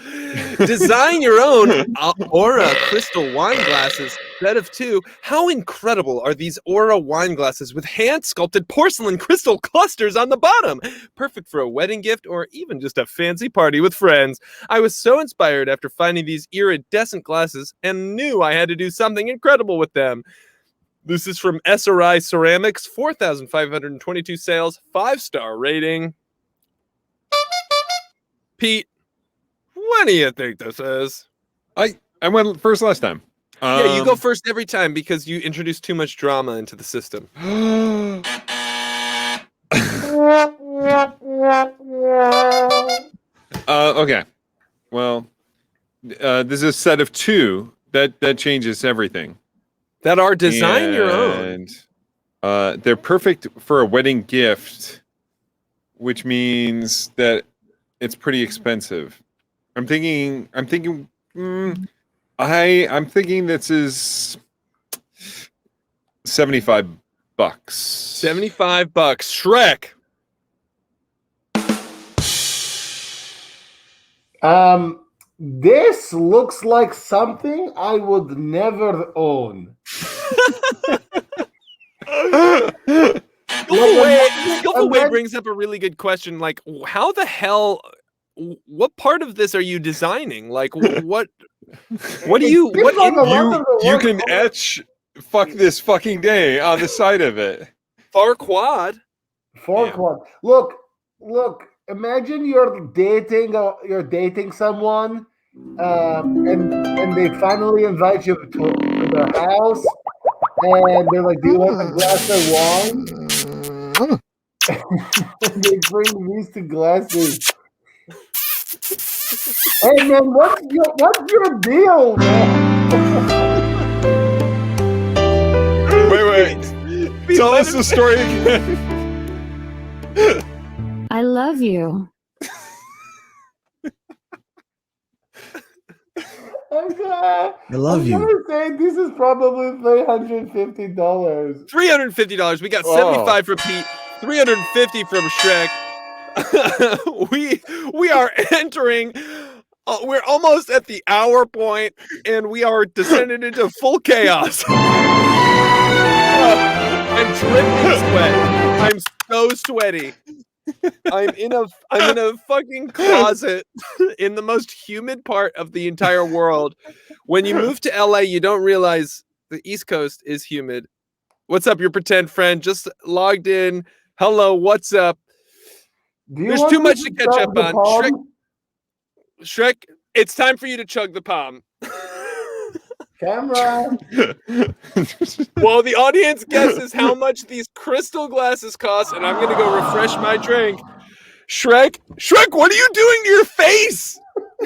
Design your own Aura crystal wine glasses, set of 2. How incredible are these Aura wine glasses with hand-sculpted porcelain crystal clusters on the bottom? Perfect for a wedding gift or even just a fancy party with friends. I was so inspired after finding these iridescent glasses and knew I had to do something incredible with them. This is from SRI Ceramics, 4,522 sales, 5-star rating. Pete, what do you think this is? I went first last time. Yeah, you go first every time because you introduce too much drama into the system. Okay. Well, this is a set of 2 that changes everything. That are design your own. And they're perfect for a wedding gift, which means that it's pretty expensive. I'm thinking this is $75. $75. Shrek. This looks like something I would never own. Skillful Way brings up a really good question. Like, how the hell? What part of this are you designing? Like, what do you? You can etch fuck this fucking day on the side of it. Farquad. Farquad. Look. Imagine you're dating someone, and they finally invite you to their house, and they're like, "Do you want a glass of wine?" And they bring these two glasses. Hey man, what's your deal, man? Wait. Tell us the story again. I love you. I love you. I'm gonna say this is probably $350. $350. We got 75 from Pete, 350 from Shrek. we are entering. We're almost at the hour point, and we are descending into full chaos. I'm dripping sweat. I'm so sweaty. I'm in a fucking closet in the most humid part of the entire world. When you move to LA, you don't realize the East Coast is humid. What's up, your pretend friend? Just logged in. Hello, what's up? There's too much to catch up on. Shrek, it's time for you to chug the palm. Camera. While the audience guesses how much these crystal glasses cost, and I'm gonna go refresh my drink. Shrek, what are you doing to your face?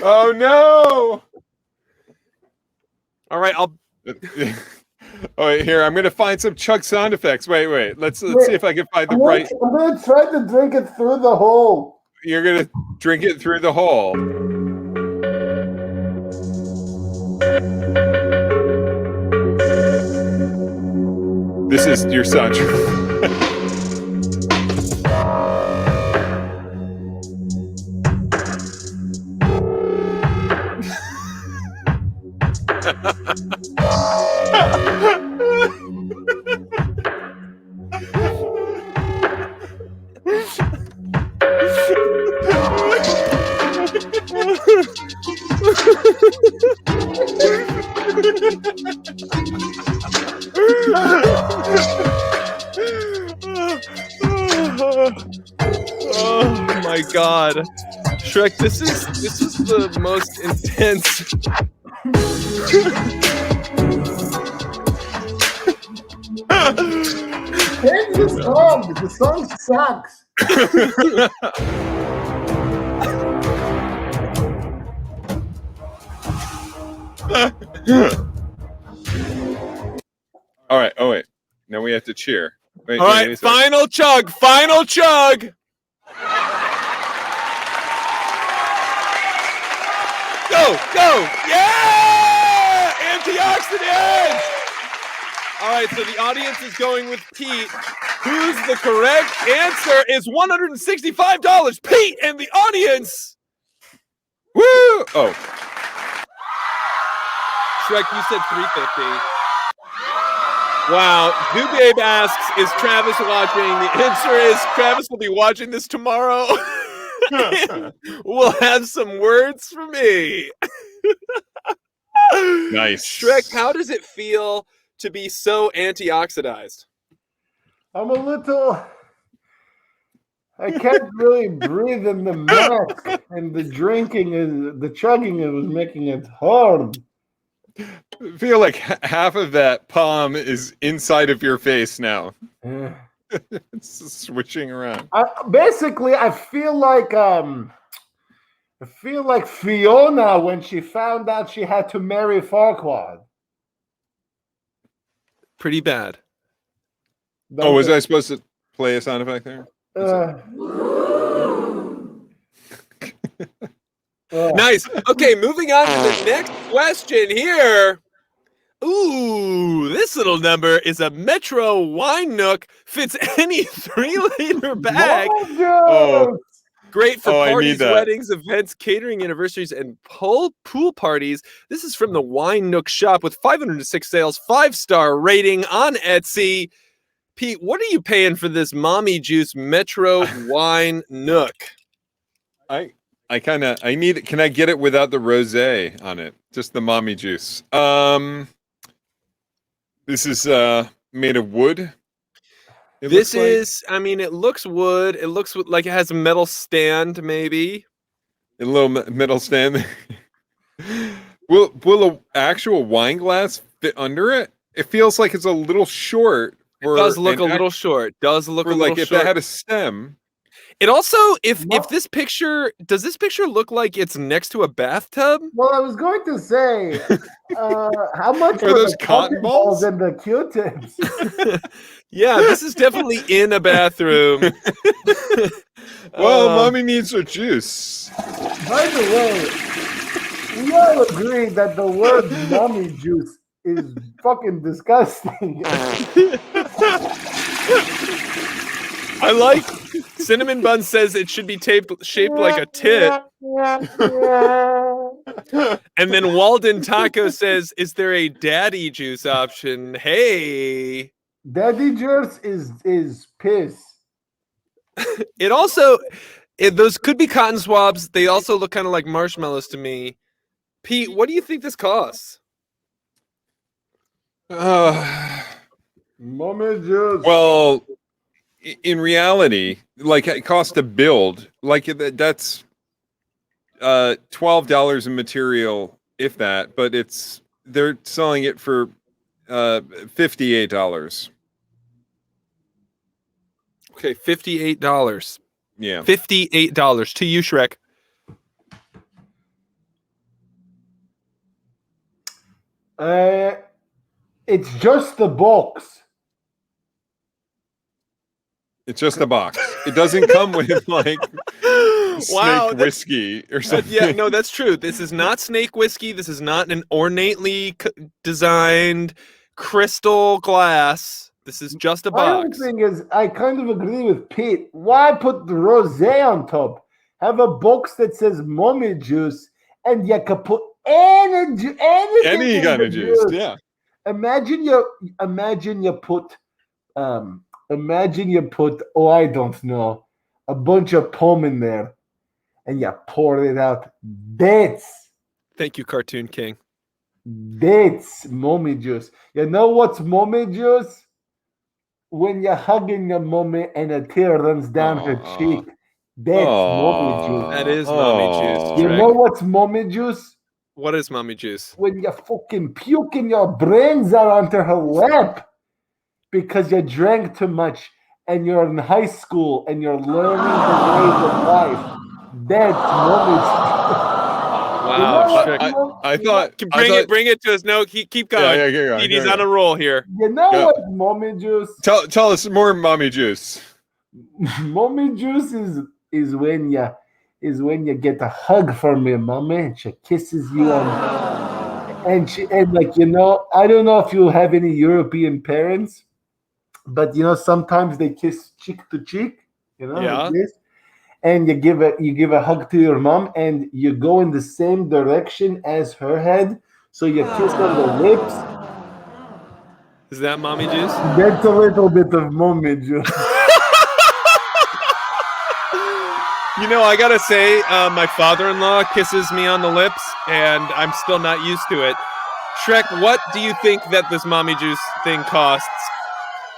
Oh no! All right, I'll. Oh, wait, here, I'm gonna find some Chuck sound effects. Wait. Let's see if I can find the right. I'm gonna try to drink it through the hole. You're gonna drink it through the hole. This is your soundtrack. Oh my god. Shrek, this is the most intense. Change the song. The song sucks. All right. Oh wait. Now we have to cheer. Wait, All right, final chug. Go! Yeah! Antioxidants! All right, so the audience is going with Pete. Who's the correct answer is $165. Pete and the audience. Woo! Oh. Shrek, you said 350. Wow. Babe asks, is Travis watching? The answer is Travis will be watching this tomorrow. We'll have some words for me. Nice. Shrek, how does it feel to be so antioxidized? I'm a little. I can't really breathe in the mask, and the chugging was making it hard. I feel like half of that palm is inside of your face now. It's switching around. Basically, I feel like Fiona when she found out she had to marry Farquaad. Pretty bad. Oh, was I supposed to play a sound effect there? Nice. Okay, moving on to the next question here. Ooh, this little number is a Metro Wine Nook. Fits any 3-liter bag. Oh, great for I parties, need that. weddings, events, catering, anniversaries, and pool parties. This is from the Wine Nook shop with 506 sales, 5-star rating on Etsy. Pete, what are you paying for this Mommy Juice Metro Wine Nook? I need it. Can I get it without the rosé on it? Just the Mommy Juice. This is made of wood. It This looks like. is, I mean, it looks wood. It looks like it has a metal stand, maybe. A little metal stand. Will a actual wine glass fit under it? It feels like it's a little short. It does look a little short. Does look a little like if short. it had a stem. It also, if this picture, does this picture look like it's next to a bathtub? Well, I was going to say, how much Are were those the cotton balls? and the Q-tips? Yeah, this is definitely in a bathroom. Well, mommy needs her juice. By the way, we all agree that the word mommy juice is fucking disgusting. I like Cinnamon Bun says it should be shaped like a tit. And then Walden Taco says, is there a daddy juice option? Hey. Daddy juice is piss. It also, those could be cotton swabs. They also look kind of like marshmallows to me. Pete, what do you think this costs? Mommy juice. Well, in reality, like it costs to build, like that's $12 in material, if that. But they're selling it for $58. Okay, $58. Yeah, $58 to you, Shrek. It's just the box. it's just a box. It doesn't come with like snake whiskey or something. Yeah, no, that's true. This is not snake whiskey. This is not an ornately designed crystal glass. This is just a My only box. thing is, I kind of agree with Pete. Why put the rosé on top? Have a box that says mommy juice, and you can put anything Any in kind the of juice, yeah. Imagine you put oh, I don't know, a bunch of pom in there, and you pour it out. Thank you, Cartoon King. That's mommy juice. You know what's mommy juice? When you're hugging your mommy and a tear runs down her cheek. That's mommy juice. That is mommy juice. You Shrek. know what's mommy juice? What is mommy juice? When you fucking puking your brains out onto her lap because you drank too much and you're in high school and you're learning the ways of life. That's mommy juice. Wow, Shrek. I thought bring it to us. No, keep going. Yeah, keep going. He's on a roll here. You know what mommy juice? Tell us more, mommy juice. Mommy juice is when you get a hug from your mommy and she kisses you and like, you know, I don't know if you have any European parents, but you know sometimes they kiss cheek to cheek, you know, Yeah. like this. And you give a hug to your mom, and you go in the same direction as her head, so you kiss on the lips. Is that mommy juice? That's a little bit of mommy juice. You know, I gotta say, my father-in-law kisses me on the lips, and I'm still not used to it. Shrek, what do you think that this mommy juice thing costs?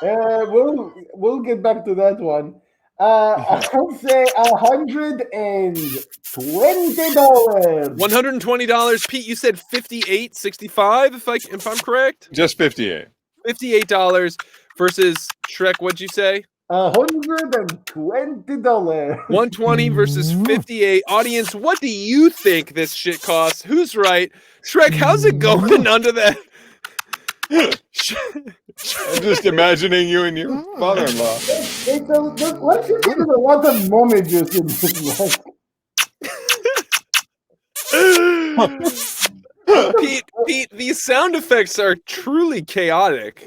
We'll get back to that one. I'll say $120. $120. Pete, you said $58.65 if I'm correct. Just $58. $58 versus Shrek. What'd you say? $120. $120 versus 58. Audience, what do you think this shit costs? Who's right? Shrek, how's it going under that? I'm just imagining you and your father-in-law. Let's just give it a lot of mommy juice in this life. Pete, these sound effects are truly chaotic.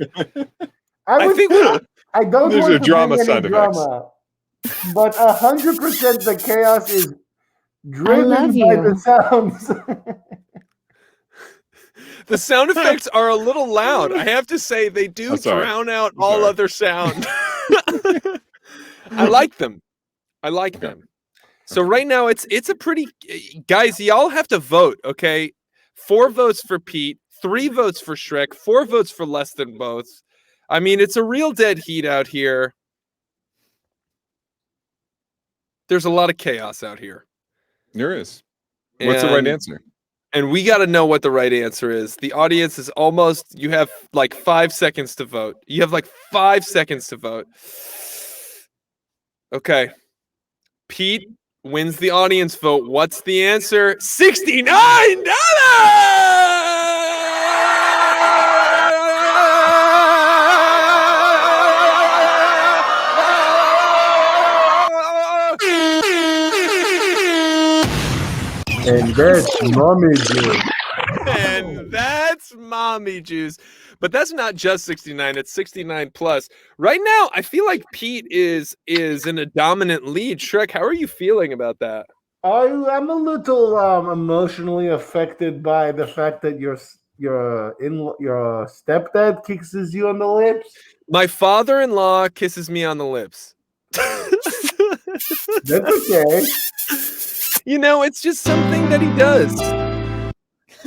I don't There's want a to drama bring any side effects. drama, but 100% the chaos is driven love by you. the sounds. The sound effects are a little loud. I have to say, they do drown out all other sound. I like them. So right now, it's a pretty... Guys, y'all have to vote, okay? 4 votes for Pete, 3 votes for Shrek, 4 votes for less than both. I mean, it's a real dead heat out here. There's a lot of chaos out here. There is. What's the right answer? And we got to know what the right answer is. The audience is almost, you have like 5 seconds to vote. You have like 5 seconds to vote. Okay. Pete wins the audience vote. What's the answer? $69! And that's mommy juice. And that's mommy juice. But that's not just 69, it's 69 plus. Right now, I feel like Pete is in a dominant lead. Shrek, how are you feeling about that? I'm a little emotionally affected by the fact that your stepdad kisses you on the lips. My father-in-law kisses me on the lips. That's okay. You know, it's just something that he does.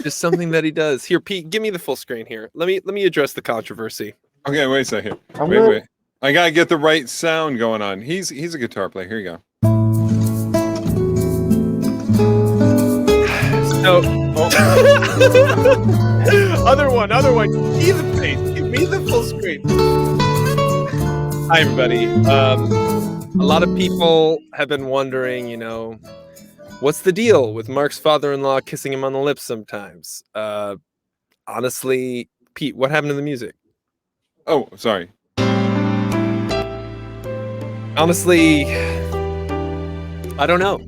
Just something that he does. Here, Pete, give me the full screen here. Let me address the controversy. Okay, wait a second. Wait. I gotta get the right sound going on. He's a guitar player. Here you go. So, other one. Give me the face. Give me the full screen. Hi, everybody. A lot of people have been wondering, you know, what's the deal with Mark's father-in-law kissing him on the lips sometimes? Honestly, Pete, what happened to the music? Oh, sorry. Honestly, I don't know.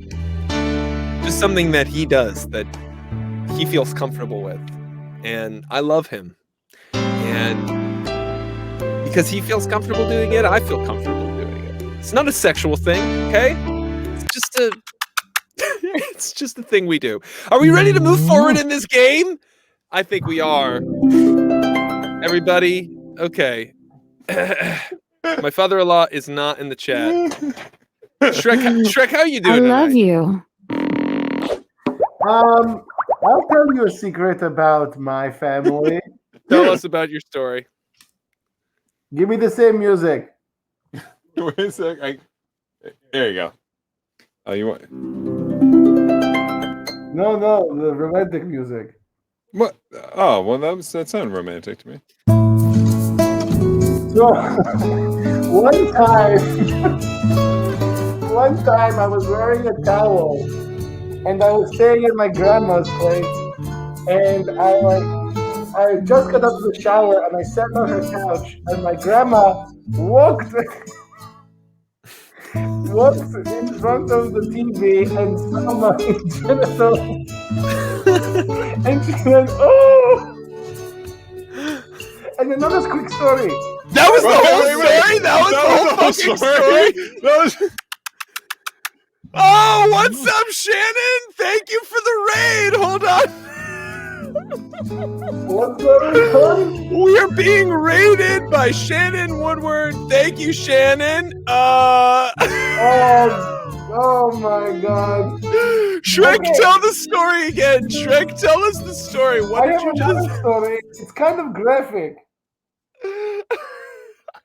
Just something that he does that he feels comfortable with. And I love him. And because he feels comfortable doing it, I feel comfortable doing it. It's not a sexual thing, okay? It's just a thing we do. Are we ready to move forward in this game? I think we are. Everybody, okay. My father-in-law is not in the chat. Shrek, how are you doing I love tonight? you. I'll tell you a secret about my family. Tell us about your story. Give me the same music. Wait a sec. There you go. Oh, you want? No, the romantic music. What? Oh, well, that sounded romantic to me. So, one time I was wearing a towel, and I was staying at my grandma's place, and I just got out of the shower, and I sat on her couch, and my grandma walked in front of the TV and saw my genitals, and she went, "Oh!" And another quick story. That was the whole Wait. story? That was the whole fucking story? That was... Oh, what's up, Shannon? Thank you for the raid. Hold on. What's going on? We are being raided by Shannon Woodward. Thank you, Shannon. Oh my God. Shrek, Okay. tell the story again. Shrek, tell us the story. What I did have you another just... story. It's kind of graphic.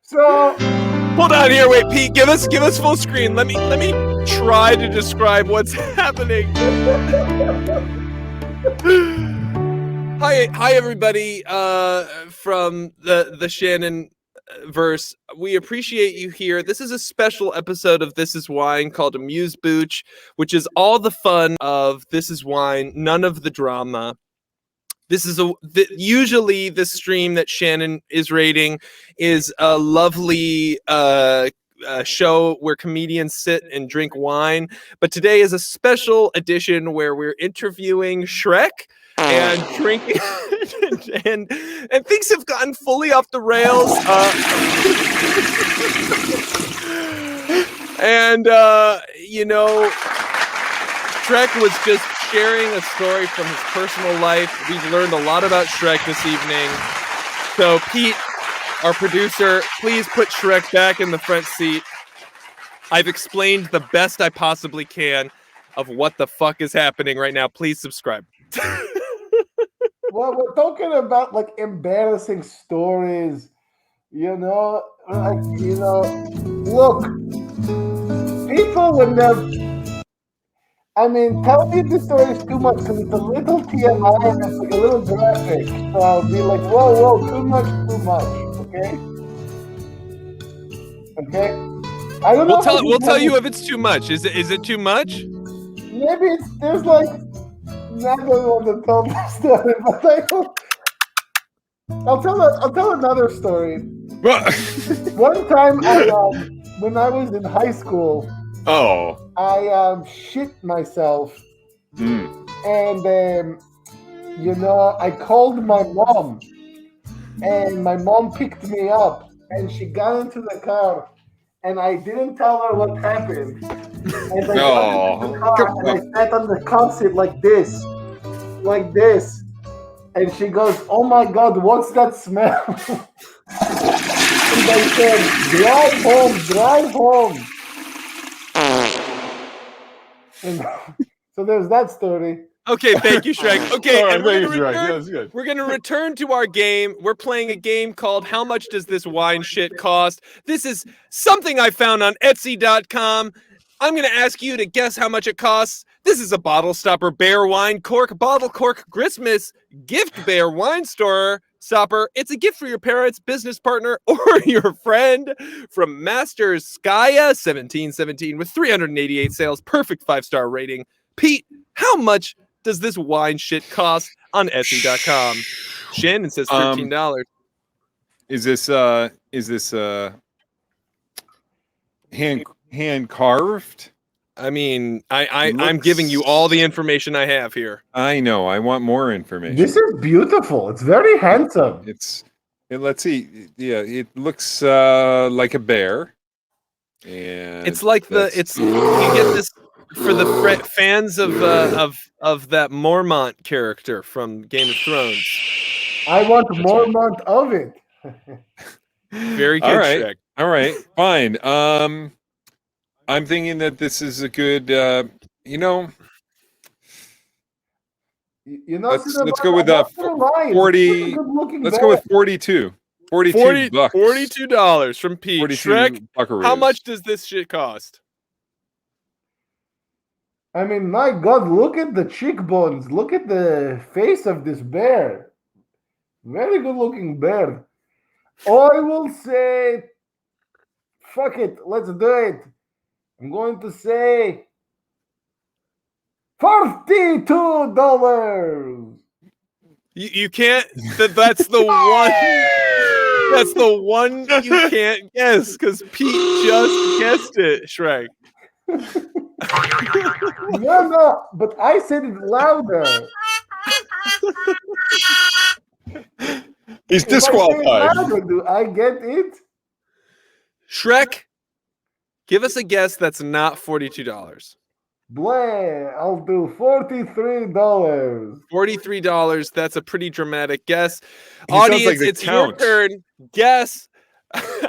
So Hold on here. Wait, Pete, give us full screen. Let me try to describe what's happening. Hi everybody from the Shannon verse. We appreciate you here. This is a special episode of This Is Wine called Amuse, Booch, which is all the fun of This Is Wine, none of the drama. This is usually the stream that Shannon is rating is a lovely show where comedians sit and drink wine. But today is a special edition where we're interviewing SHREK and drinking, and things have gotten fully off the rails. You know, SHREK was just sharing a story from his personal life. We've learned a lot about SHREK this evening. So, Pete, our producer, please put SHREK back in the front seat. I've explained the best I possibly can of what the fuck is happening right now. Please subscribe. Well, we're talking about like embarrassing stories, you know. Look, people when they're. I mean, telling you this story is too much because it's a little TMI and it's like a little graphic. So I'll be like, whoa, too much. Okay. I don't know. We'll tell you if it's too much. Is it too much? Maybe there's like never want to tell the story, but I'll tell another story. One time, when I was in high school, I shit myself, and I called my mom, and my mom picked me up, and she got into the car, and I didn't tell her what happened. And I got into the car, and I sat on the car seat like this. And she goes, "Oh my God, what's that smell?" And I said, "Drive home." And so there's that story. Okay, thank you, Shrek. Okay, All right, and we're going to return to our game. We're playing a game called How Much Does This Wine Shit Cost? This is something I found on Etsy.com. I'm going to ask you to guess how much it costs. This is a bottle stopper bear wine cork, bottle cork Christmas gift bear wine store stopper. It's a gift for your parents, business partner, or your friend from Masters Skya 1717 with 388 sales, perfect 5-star rating. Pete, how much does this wine shit cost on Etsy.com? Shannon says $13. Is this hand carved? I mean, I'm giving you all the information I have here. I know. I want more information. This is beautiful. It's very handsome. Let's see. Yeah, it looks like a bear. And it's like you get this for the fans of that Mormont character from Game of Thrones. I want Mormont of it. Very good, Shrek. All right, fine. I'm thinking that this is a good, let's go with 40. Let's go with 42. $42 from Pete. 42 Shrek, buckaroos. how much does this shit cost? I mean, my God, look at the cheekbones. Look at the face of this bear. Very good looking bear. I will say, fuck it, let's do it. I'm going to say $42. You can't. That's the one. That's the one you can't guess because Pete just guessed it, Shrek. No, but I said it louder. He's disqualified. Do I get it? Shrek, give us a guess that's not $42. Bleh, I'll do $43. $43. That's a pretty dramatic guess. He sounds Audience, like the it's Count. your turn. Guess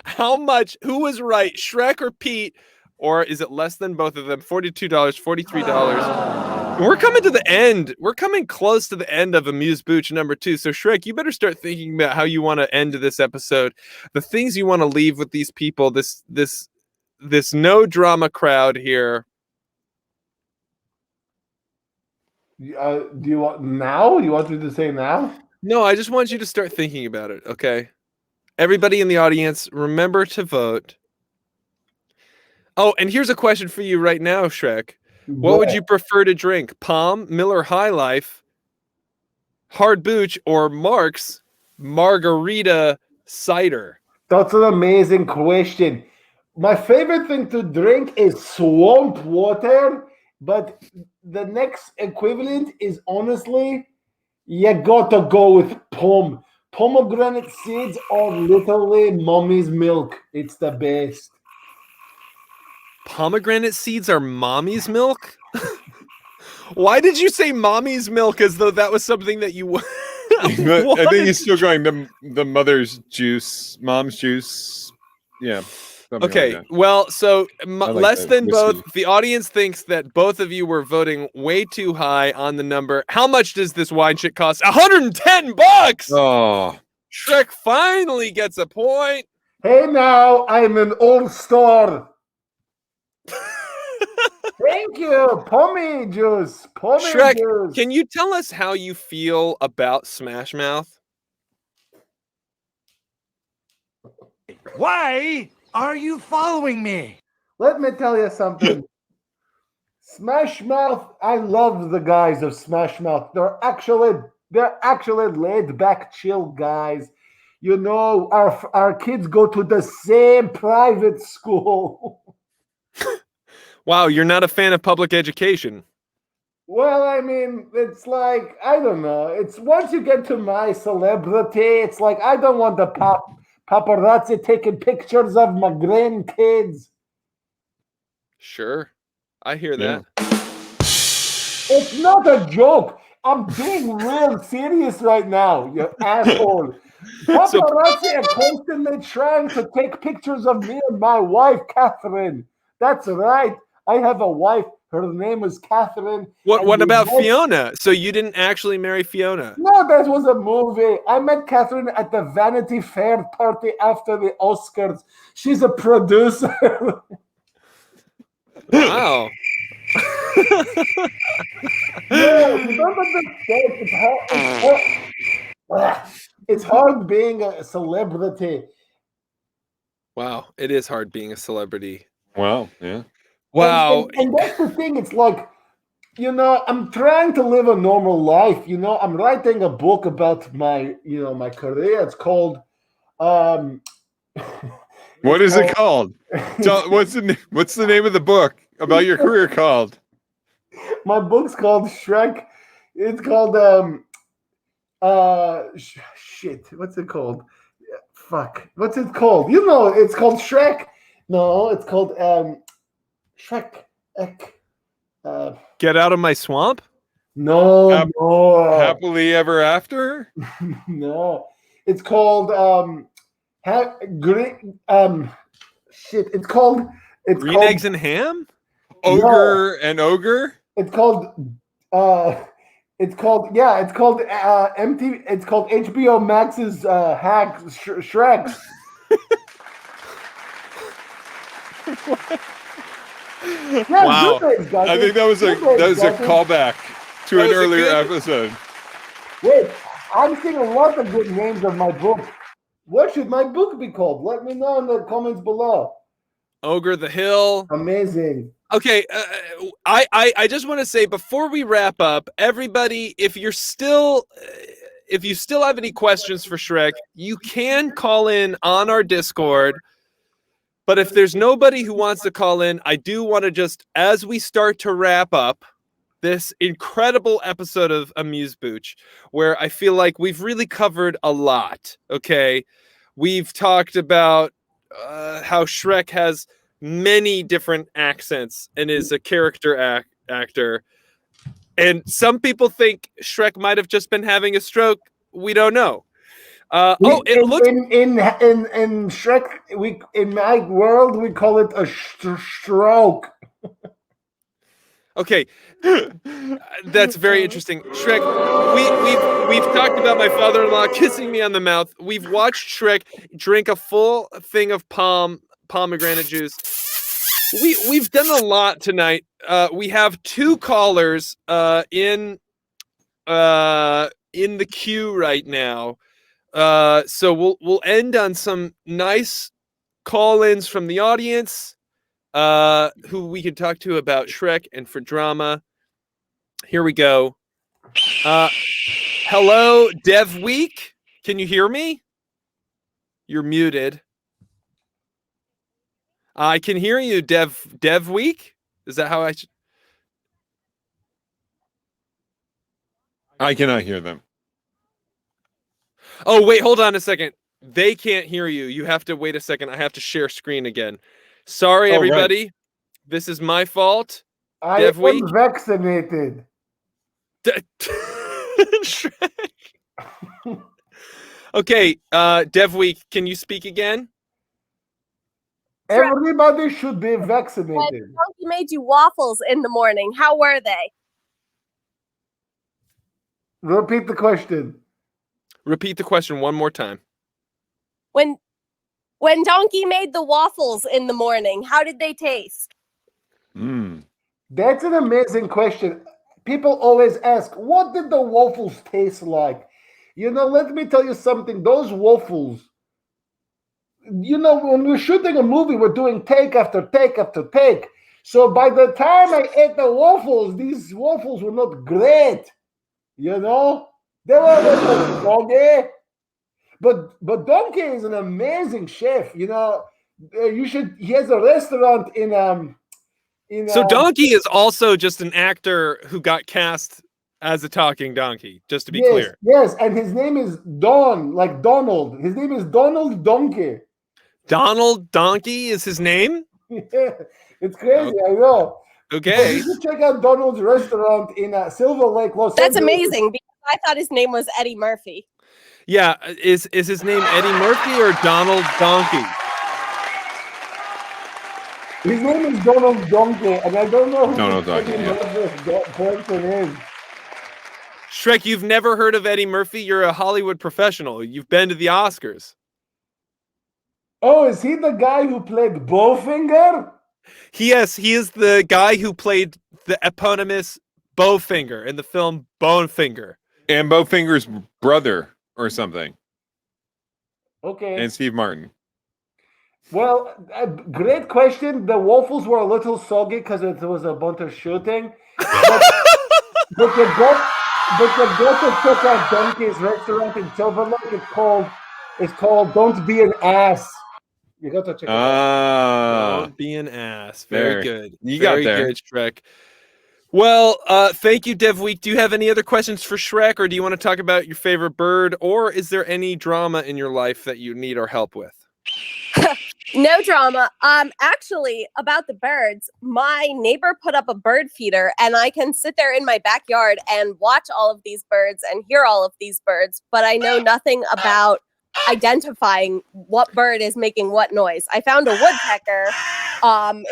how much. Who was right, Shrek or Pete? Or is it less than both of them? $42, $43. We're coming to the end. We're coming close to the end of Amuse Booch number 2. So Shrek, you better start thinking about how you want to end this episode. The things you want to leave with these people. This no drama crowd here. Do you want now? You want me to say now? No, I just want you to start thinking about it. Okay. Everybody in the audience, remember to vote. Oh, and here's a question for you right now, Shrek. What would you prefer to drink? Palm, Miller High Life, Hard Booch, or Mark's Margarita Cider? That's an amazing question. My favorite thing to drink is swamp water, but the next equivalent is honestly, you gotta go with pomegranate seeds are literally mommy's milk. It's the best. Pomegranate seeds are mommy's milk? Why did you say mommy's milk as though that was something that you I think he's still going the mother's juice, mom's juice. Yeah. Something Okay, like that. well, so like less that than whiskey. both. The audience thinks that both of you were voting way too high on the number. How much does this wine shit cost? $110. Oh, Shrek finally gets a point. Hey now, I'm an all-star. Thank you. Pommy juice. Pommy Shrek, juice. can you tell us how you feel about Smash Mouth? Why are you following me? Let me tell you something. Smash Mouth, I love the guys of Smash Mouth. They're actually laid back, chill guys. You know, our kids go to the same private school. Wow, you're not a fan of public education. Well, I mean, it's like, I don't know. It's once you get to my celebrity, it's like I don't want the paparazzi taking pictures of my grandkids. Sure, I hear Yeah. that. It's not a joke. I'm being real serious right now, you asshole. Paparazzi are constantly trying to take pictures of me and my wife, Catherine. That's right. I have a wife. Her name is Catherine. What about Fiona? So you didn't actually marry Fiona? No, that was a movie. I met Catherine at the Vanity Fair party after the Oscars. She's a producer. Wow. No, you don't understand. It's hard being a celebrity. Wow, it is hard being a celebrity. wow. Yeah. Wow. And that's the thing. It's like, you know, I'm trying to live a normal life. You know, I'm writing a book about my, you know, my career. It's called What is it called? What's the name of the book about your career called? My book's called SHREK. It's called shit. What's it called? Fuck. What's it called? You know, it's called SHREK. No, it's called SHREK. Get out of my swamp? No, no. Happily Ever After? No. It's called shit. It's called Green Eggs and Ham? Ogre and Ogre? It's called it's called HBO Max's hack Shrek. Yeah, Wow. good names, guys. I think that was a callback to That an was a earlier good- episode. Wait, I'm seeing a lot of good names of my book. What should my book be called? Let me know in the comments below. Ogre the Hill. Amazing. Okay, I just want to say before we wrap up, everybody, if you still have any questions for Shrek, you can call in on our Discord. But if there's nobody who wants to call in, I do want to just, as we start to wrap up this incredible episode of Amuse Booch, where I feel like we've really covered a lot. Okay, we've talked about how Shrek has many different accents and is a character actor. And some people think Shrek might have just been having a stroke. We don't know. It looks in Shrek. In my world we call it a stroke. okay. That's very interesting. Shrek, we've talked about my father-in-law kissing me on the mouth. We've watched Shrek drink a full thing of pomegranate juice. We've done a lot tonight. We have two callers in the queue right now. So we'll end on some nice call-ins from the audience, who we can talk to about Shrek and for drama. Here we go. Hello, Dev Week. Can you hear me? You're muted. I can hear you, Dev Week. Is that how I should? I cannot hear them. Oh, wait, hold on a second. They can't hear you. You have to wait a second. I have to share screen again. Sorry, everybody. Right. This is my fault. I am vaccinated. Okay, Dev Week, can you speak again? Everybody should be When vaccinated. Donkey made you waffles in the morning, how were they? Repeat the question. Repeat the question one more time. When Donkey made the waffles in the morning, how did they taste? That's an amazing question. People always ask, what did the waffles taste like? Let me tell you something. Those waffles, when we're shooting a movie, we're doing take after take after take. So by the time I ate the waffles, these waffles were not great. They were a little soggy. But Donkey is an amazing chef. He has a restaurant in So Donkey is also just an actor who got cast as a talking donkey, just to be clear. Yes, and his name is Don, like Donald. His name is Donald Donkey. Donald Donkey is his name? Yeah, it's crazy, I know. Okay. You should check out Donald's restaurant in Silver Lake, Los That's Angeles. amazing because I thought his name was Eddie Murphy. Yeah, is his name Eddie Murphy or Donald Donkey? His name is Donald Donkey, and I don't know who Donald Donkey, that person is. Shrek, you've never heard of Eddie Murphy? You're a Hollywood professional. You've been to the Oscars. Oh, is he the guy who played Bowfinger? Yes, he is the guy who played the eponymous Bowfinger in the film Bonefinger. And Bowfinger's brother or something. Okay. And Steve Martin. Well, great question. The waffles were a little soggy because it was a bunch of shooting. But you got to check out Donkey's restaurant in Silver Lake. It's called Don't Be an Ass. You got to check it out. Don't be an ass. Very good. You got Very there. good, Shrek. Well, thank you, Dev Week. Do you have any other questions for Shrek, or do you want to talk about your favorite bird, or is there any drama in your life that you need our help with? No drama. Actually, about the birds, my neighbor put up a bird feeder, and I can sit there in my backyard and watch all of these birds and hear all of these birds, but I know nothing about identifying what bird is making what noise. I found a woodpecker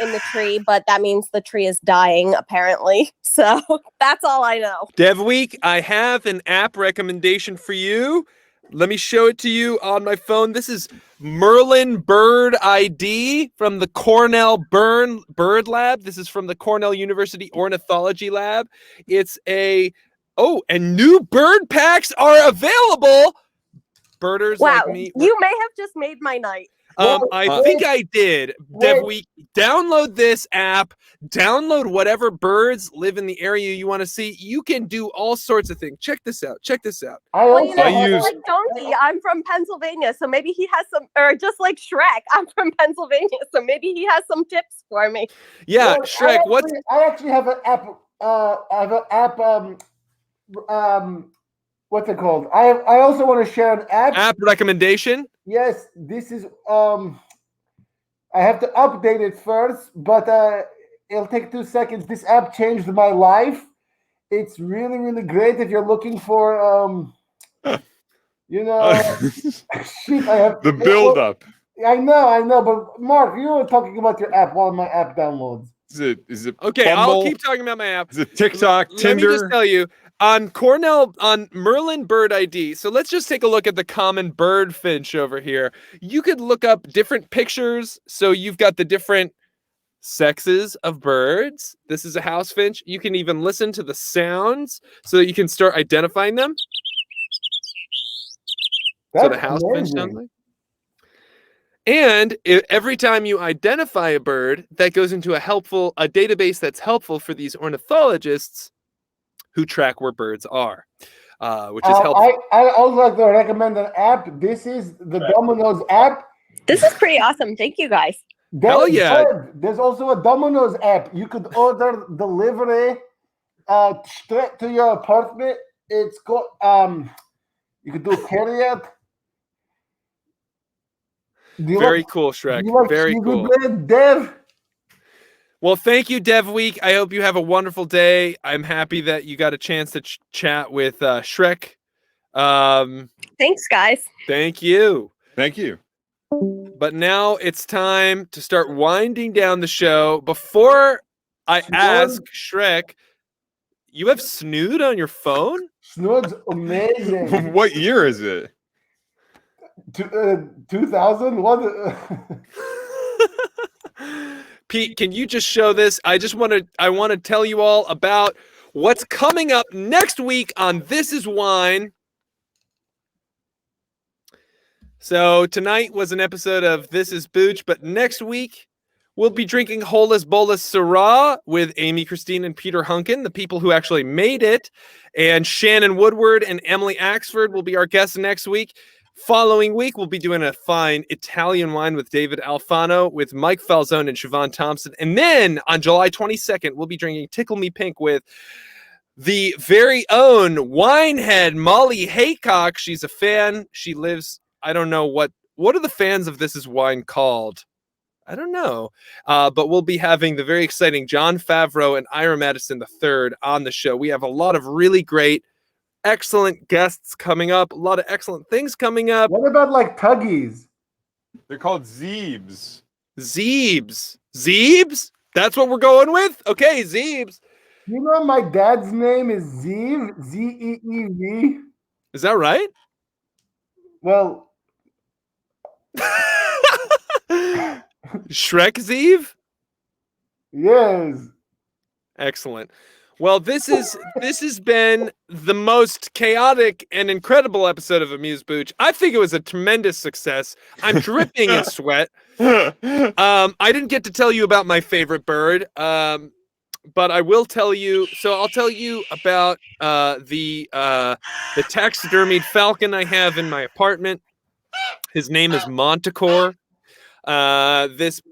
in the tree, but that means the tree is dying, apparently. So that's all I know. Dev Week, I have an app recommendation for you. Let me show it to you on my phone. This is Merlin Bird ID from the Cornell Bird Lab. This is from the Cornell University Ornithology Lab. And new bird packs are available. Birders Wow, like me. you may have just made my night. I think I did. Dev Week, download this app. Download whatever birds live in the area you want to see. You can do all sorts of things. Check this out. Well, like Donkey, I'm from Pennsylvania, so maybe he has some, or just like Shrek, I'm from Pennsylvania, so maybe he has some tips for me. Yeah, Shrek, I actually have an app. What's it called? I also want to share an app. App recommendation? Yes, this is I have to update it first, but it'll take 2 seconds. This app changed my life. It's really, really great if you're looking for shit, I have the build up. I know, but Mark, you were talking about your app while my app downloads. Is it okay? Bumble? I'll keep talking about my app. Is it TikTok, Tinder? Let me just tell you, on Merlin Bird ID. So let's just take a look at the common bird finch over here. You could look up different pictures. So you've got the different sexes of birds. This is a house finch. You can even listen to the sounds so that you can start identifying them. That's so the house finch sounds like. And every time you identify a bird, that goes into a database that's helpful for these ornithologists who track where birds are, which is helpful. I also like to recommend an app. This is the Domino's app. This is pretty awesome. Thank you, guys. Hell yeah. There's also a Domino's app. You could order delivery straight to your apartment. It's got you could do carry-out. Very cool, Shrek. Very cool. Dev? Well, thank you, Dev Week. I hope you have a wonderful day. I'm happy that you got a chance to chat with Shrek. Thanks, guys. Thank you. Thank you. But now it's time to start winding down the show. Before I ask Shrek, you have Snood on your phone? Snood's amazing. What year is it? 2000? What? Pete, can you just show this? I want to tell you all about what's coming up next week on This Is Wine. So tonight was an episode of This Is Booch, but next week we'll be drinking Holus Bolus Syrah with Amy, Christine, and Peter Hunkin, the people who actually made it. And Shannon Woodward and Emily Axford will be our guests next week. Following week, we'll be doing a fine Italian wine with David Alfano, with Mike Falzone and Siobhan Thompson. And then on July 22nd, we'll be drinking Tickle Me Pink with the very own winehead, Molly Haycock. She's a fan. She lives, I don't know what are the fans of This Is Wine called? I don't know. But we'll be having the very exciting John Favreau and Ira Madison III on the show. We have a lot of really great, excellent guests coming up. A lot of excellent things coming up. What about like Tuggies? They're called Zeebs. Zeebs? That's what we're going with? Okay, Zeebs. You know my dad's name is Zeev, Z-E-E-V. Is that right? Well, Shrek Zeev? yes. Excellent. Well, this has been the most chaotic and incredible episode of Amuse Booch. I think it was a tremendous success. I'm dripping in sweat. I didn't get to tell you about my favorite bird, but I will tell you. So I'll tell you about the taxidermied falcon I have in my apartment. His name is Montecore. This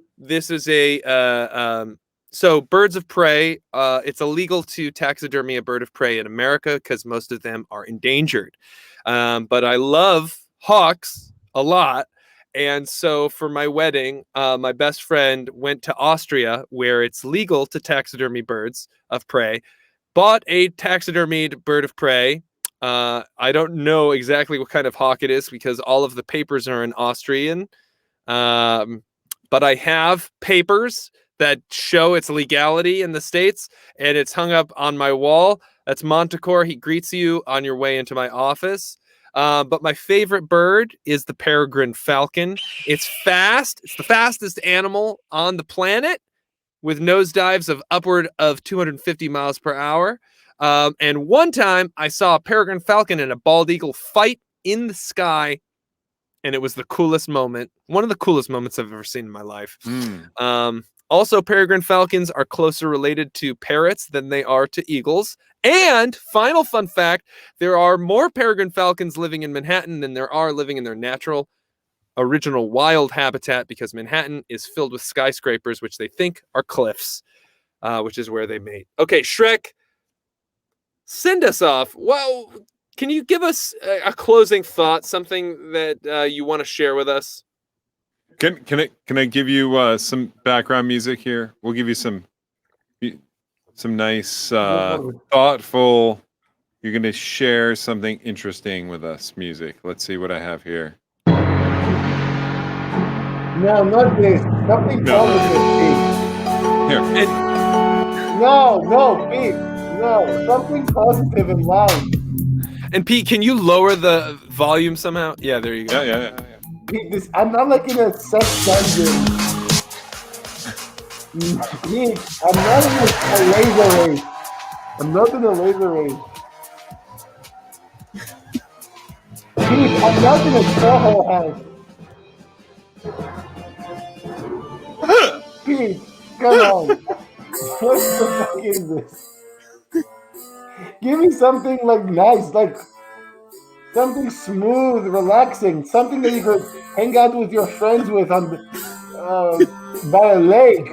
is a so birds of prey. It's illegal to taxidermy a bird of prey in America because most of them are endangered. But I love hawks a lot. And so for my wedding, my best friend went to Austria, where it's legal to taxidermy birds of prey, bought a taxidermied bird of prey. I don't know exactly what kind of hawk it is because all of the papers are in Austrian. But I have papers that show its legality in the States, and it's hung up on my wall. That's Montecore. He greets you on your way into my office. But my favorite bird is the peregrine falcon. It's fast. It's the fastest animal on the planet, with nosedives of upward of 250 miles per hour. And one time I saw a peregrine falcon and a bald eagle fight in the sky, and it was the coolest moment. One of the coolest moments I've ever seen in my life. Also, peregrine falcons are closer related to parrots than they are to eagles. And final fun fact, there are more peregrine falcons living in Manhattan than there are living in their natural, original wild habitat, because Manhattan is filled with skyscrapers, which they think are cliffs, which is where they mate. Okay, Shrek, send us off. Well, can you give us a closing thought, something that you want to share with us? Can I give you some background music here? We'll give you some nice, thoughtful. You're going to share something interesting with us. Music. Let's see what I have here. No, not this. Something positive, Pete. Here. No, Pete. No, something positive and loud. And Pete, can you lower the volume somehow? Yeah, there you go. Yeah. Pete, I'm not like in a sex dungeon. Pete, I'm not in a laser race. I'm not in a laser race. Pete, I'm not in a Soho house. Pete, come on. What the fuck is this? Give me something like nice, like something smooth, relaxing, something that you could hang out with your friends with on the, by a lake.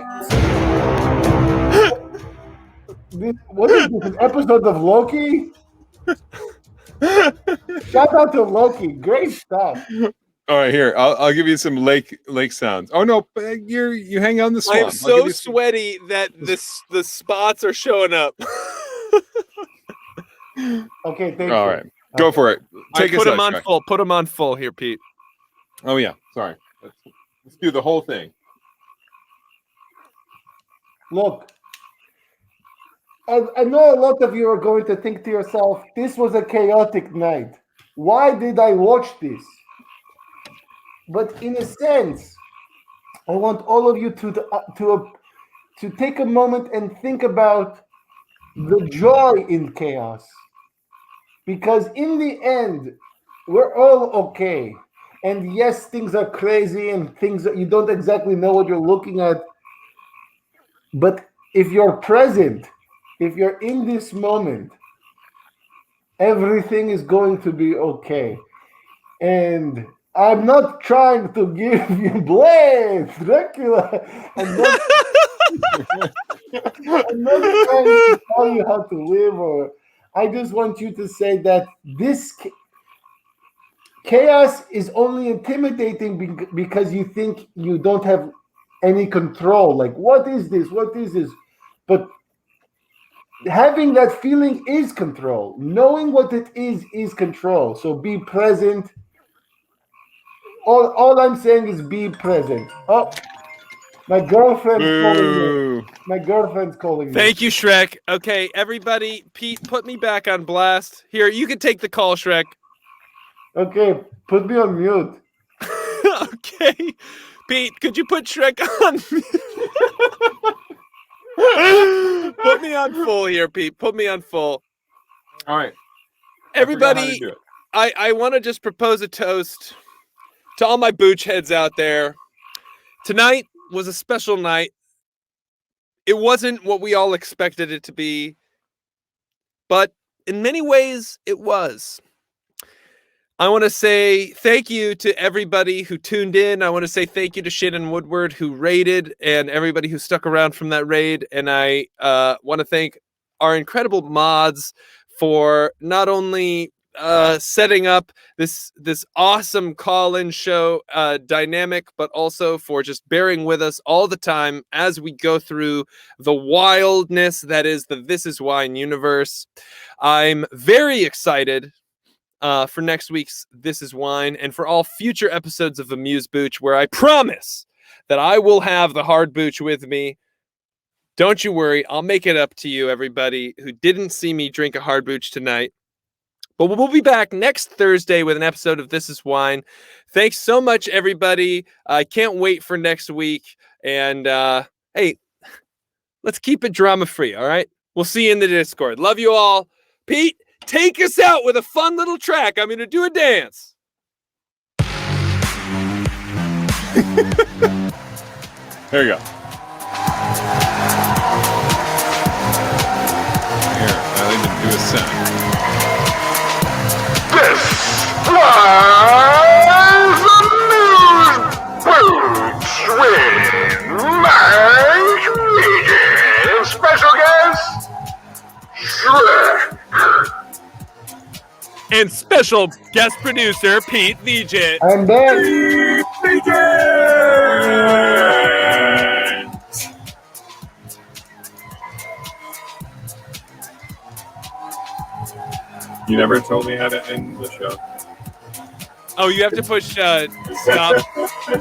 What is this? An episode of Loki? Shout out to Loki. Great stuff. All right, here. I'll give you some lake sounds. Oh no, you hang out in the swamp. I'm so sweaty that the spots are showing up. Okay, thank you. All right, go for it. Take put us them out, on full. Put them on full here, Pete. Oh yeah, sorry. Let's do the whole thing. Look, I know a lot of you are going to think to yourself, this was a chaotic night. Why did I watch this? But in a sense, I want all of you to take a moment and think about the joy in chaos. Because in the end, we're all okay. And yes, things are crazy and things that you don't exactly know what you're looking at. But if you're present, if you're in this moment, everything is going to be okay. And I'm not trying to give you blame, Dracula. I'm not trying to tell you how to live, or I just want you to say that this chaos is only intimidating because you think you don't have any control. Like, what is this? What is this? But having that feeling is control. Knowing what it is control. So be present. All I'm saying is be present. Oh, my girlfriend's calling me. My girlfriend's calling me. Thank you, Shrek. Okay, everybody, Pete, put me back on blast. Here, you can take the call, Shrek. Okay, put me on mute. Okay. Pete, could you put Shrek on mute? Put me on full here, Pete. Put me on full. All right. Everybody, I want to just propose a toast to all my Booch heads out there. Tonight was a special night. It wasn't what we all expected it to be, but in many ways, it was. I want to say thank you to everybody who tuned in. I want to say thank you to Shannon Woodward, who raided, and everybody who stuck around from that raid. And I want to thank our incredible mods for not only setting up this awesome call-in show dynamic, but also for just bearing with us all the time as we go through the wildness that is the This Is Wine universe. I'm very excited for next week's This Is Wine and for all future episodes of Amuse Booch, where I promise that I will have the hard Booch with me. Don't you worry, I'll make it up to you, everybody who didn't see me drink a hard Booch tonight. But we'll be back next Thursday with an episode of This Is Wine. Thanks so much, everybody. I can't wait for next week. And hey, let's keep it drama-free, all right? We'll see you in the Discord. Love you all. Pete, take us out with a fun little track. I'm going to do a dance. There you go. Here, I'll even do a sound. This was Amuse Booch with Mike Vigeant. Special guest, SHREK. And special guest producer, Pete Vigeant. I'm back. You never told me how to end the show. Oh, you have to push stop.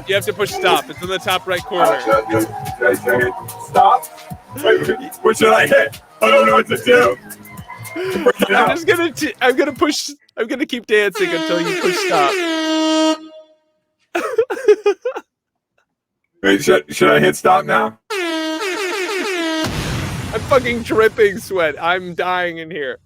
You have to push stop. It's in the top right corner. Stop. What should I hit? I don't know what to do. I'm gonna keep dancing until you push stop. Wait, should I hit stop now? I'm fucking dripping sweat. I'm dying in here.